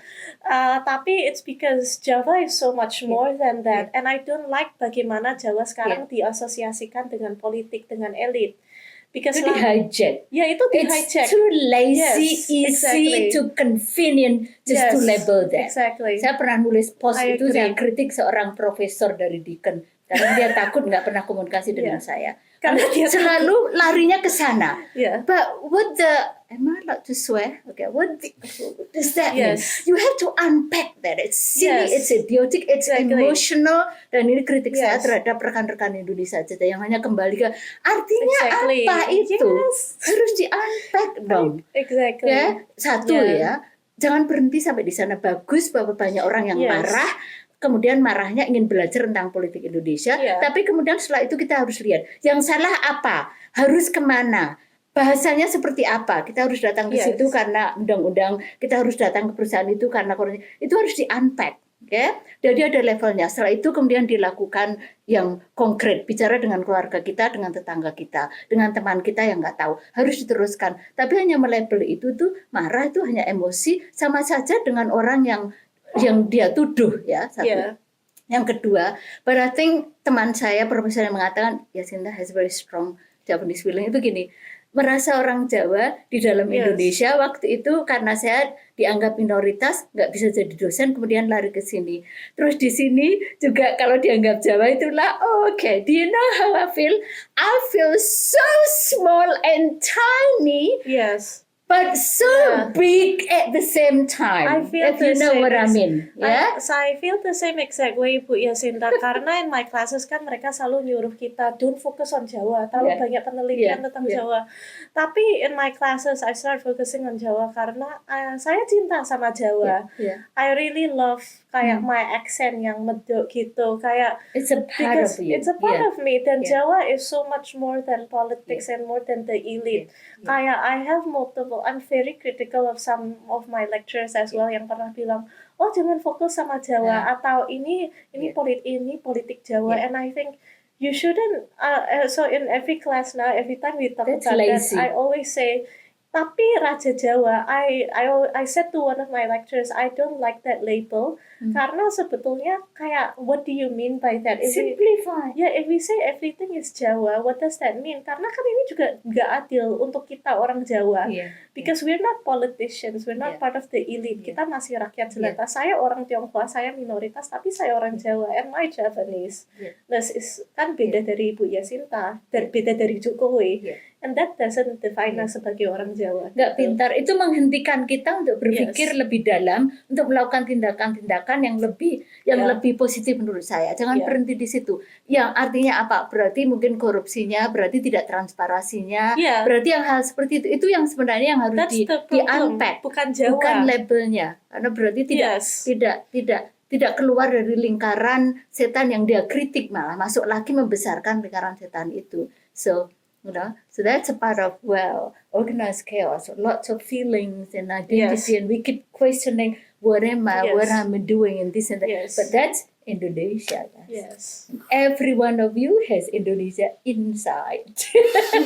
tapi it's because Java is so much more than that. And I don't like bagaimana Jawa sekarang diasosiasikan dengan politik, dengan elit. Because
Itu di-hijack.
ya itu
It's
di-hijack.
too lazy,
Yes,
easy,
exactly.
too convenient just to
Yes,
label that.
exactly.
Saya pernah nulis post
I
itu,
agree.
saya kritik seorang profesor dari Deakin. Karena dia takut nggak pernah komunikasi dengan saya.
Karena dia
selalu larinya ke sana.
Yeah.
But what am I allowed to swear? Okay, what does that
Yes.
mean? You have to unpack that. It's silly,
Yes.
it's idiotic, it's
Exactly.
emotional. Dan ini kritik saya
Yes.
terhadap rekan-rekan Indonesia saja yang hanya kembali ke artinya
Exactly.
apa itu?
Yes.
Harus di-unpack dong.
Exactly.
Ya, satu
Yeah.
ya. Jangan berhenti sampai di sana. Bagus bahwa banyak orang yang
Yes.
marah, kemudian marahnya ingin belajar tentang politik Indonesia,
Yeah.
tapi kemudian setelah itu kita harus lihat yang salah apa, harus kemana, bahasanya seperti apa. Kita harus datang ke
Yes.
situ karena undang-undang, kita harus datang ke perusahaan itu karena itu harus di-unpack. Okay? Jadi ada levelnya. Setelah itu kemudian dilakukan yang konkret, bicara dengan keluarga kita, dengan tetangga kita, dengan teman kita yang nggak tahu, harus diteruskan. Tapi hanya melabel itu tuh marah itu hanya emosi, sama saja dengan orang yang dia tuduh ya satu.
Yeah.
Yang kedua, but I think teman saya profesor yang mengatakan Yasinta has very strong Japanese feeling itu gini, merasa orang Jawa di dalam
Yes.
Indonesia waktu itu karena saya dianggap minoritas nggak bisa jadi dosen kemudian lari ke sini. Terus di sini juga kalau dianggap Jawa itulah okay, do you know how I feel? I feel so small and tiny.
Yes.
But so
Yeah.
big at the same time.
I feel
if you
the
know
same
what I
ex-
mean, ya.
So I feel the same exact way Bu Yasinta karena in my classes kan mereka selalu nyuruh kita don't focus on Jawa, terlalu
Yeah.
banyak penelitian
Yeah.
tentang
Yeah.
Jawa. Tapi in my classes I start focusing on Jawa karena saya cinta sama Jawa.
Yeah.
I really love kayak my accent yang medok gitu, kayak
It's a part
because
of you.
it's a part
Yeah.
of me. Dan
Yeah.
Jawa is so much more than politics and more than the elite. Kayak I have multiple. I'm very critical of some of my lecturers as well yang pernah bilang, oh jangan fokus sama Jawa atau ini
Yeah.
politik Jawa.
Yeah.
And I think you shouldn't. So in every class now, every time we talk
That's
about
lazy.
that, I always say. Tapi Raja Jawa, I said to one of my lecturers, I don't like that label karena sebetulnya kayak what do you mean by that?
Simplify.
If we say everything is Jawa, what does that mean? Karena kan ini juga nggak adil untuk kita orang Jawa.
Yeah.
Because we're not politicians, we're not
Yeah.
part of the elite.
Yeah.
Kita masih rakyat jelata. Saya orang Tionghoa, saya minoritas, tapi saya orang Jawa. And my Javanese is kan beda dari Ibu Yasinta, dan beda dari Jokowi.
Yeah.
And that doesn't define us sebagai orang Jawa.
Nggak
Gitu.
pintar. Itu menghentikan kita untuk berpikir
Yes.
lebih dalam, untuk melakukan tindakan-tindakan yang lebih
Yeah.
lebih positif menurut saya. Jangan
Yeah.
berhenti di situ. Yang artinya apa? Berarti mungkin korupsinya, berarti tidak transparansinya,
Yeah.
berarti yang hal seperti itu. Itu yang sebenarnya yang harus
That's the problem.
di-unpack.
Bukan Jawa.
Bukan labelnya. Karena berarti
Yes.
tidak keluar dari lingkaran setan yang dia kritik, malah masuk lagi membesarkan lingkaran setan itu. So that's a part of organized chaos, lots of feelings and identity,
Yes.
and we keep questioning what am I,
Yes.
what am I doing, and this and that.
Yes.
But that's Indonesia, guys.
Yes.
Every one of you has Indonesia inside,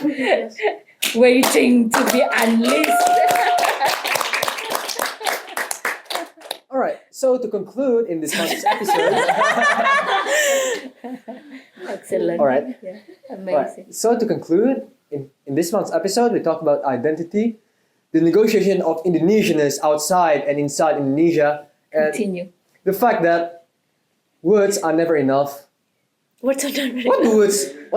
Yes.
waiting to be unleashed.
All right. So to conclude in this month's episode,
Excellent.
All right.
Yeah.
Right.
Amazing.
So to conclude, in this month's episode, we talk about identity, the negotiation of Indonesianness outside and inside Indonesia, and
Continue.
the fact that words are never enough.
What's on that?
What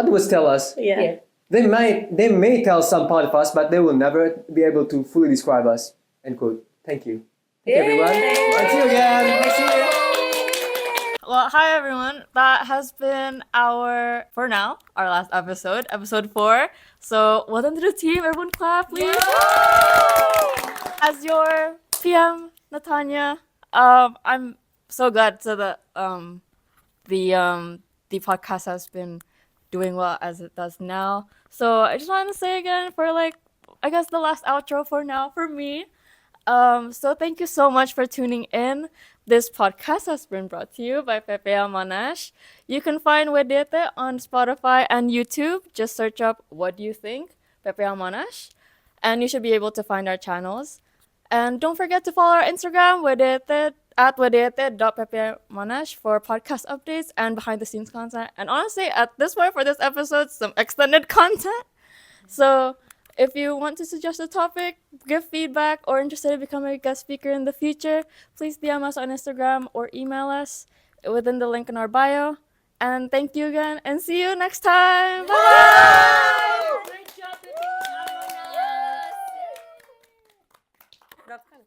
do words tell us?
Yeah.
Yeah.
They may tell some part of us, but they will never be able to fully describe us. End quote. Thank you. Thank you, everyone. And see you again next year.
Well, hi everyone. That has been for now, our last episode, episode 4. So, welcome to the team. Everyone clap, please. As your PM, Natanya, I'm so glad that the podcast has been doing well as it does now. So, I just want to say again for I guess the last outro for now for me. So thank you so much for tuning in. This podcast has been brought to you by PPA Monash. You can find Wedete on Spotify and YouTube. Just search up What Do You Think? PPA Monash. And you should be able to find our channels. And don't forget to follow our Instagram, Wedete, at wedete.ppmonash for podcast updates and behind the scenes content. And honestly, at this point for this episode, some extended content. So if you want to suggest a topic, give feedback, or interested in becoming a guest speaker in the future, please DM us on Instagram or email us within the link in our bio. And thank you again, and see you next time. Bye!
Great job, Pipia Monash.
Berapa kali?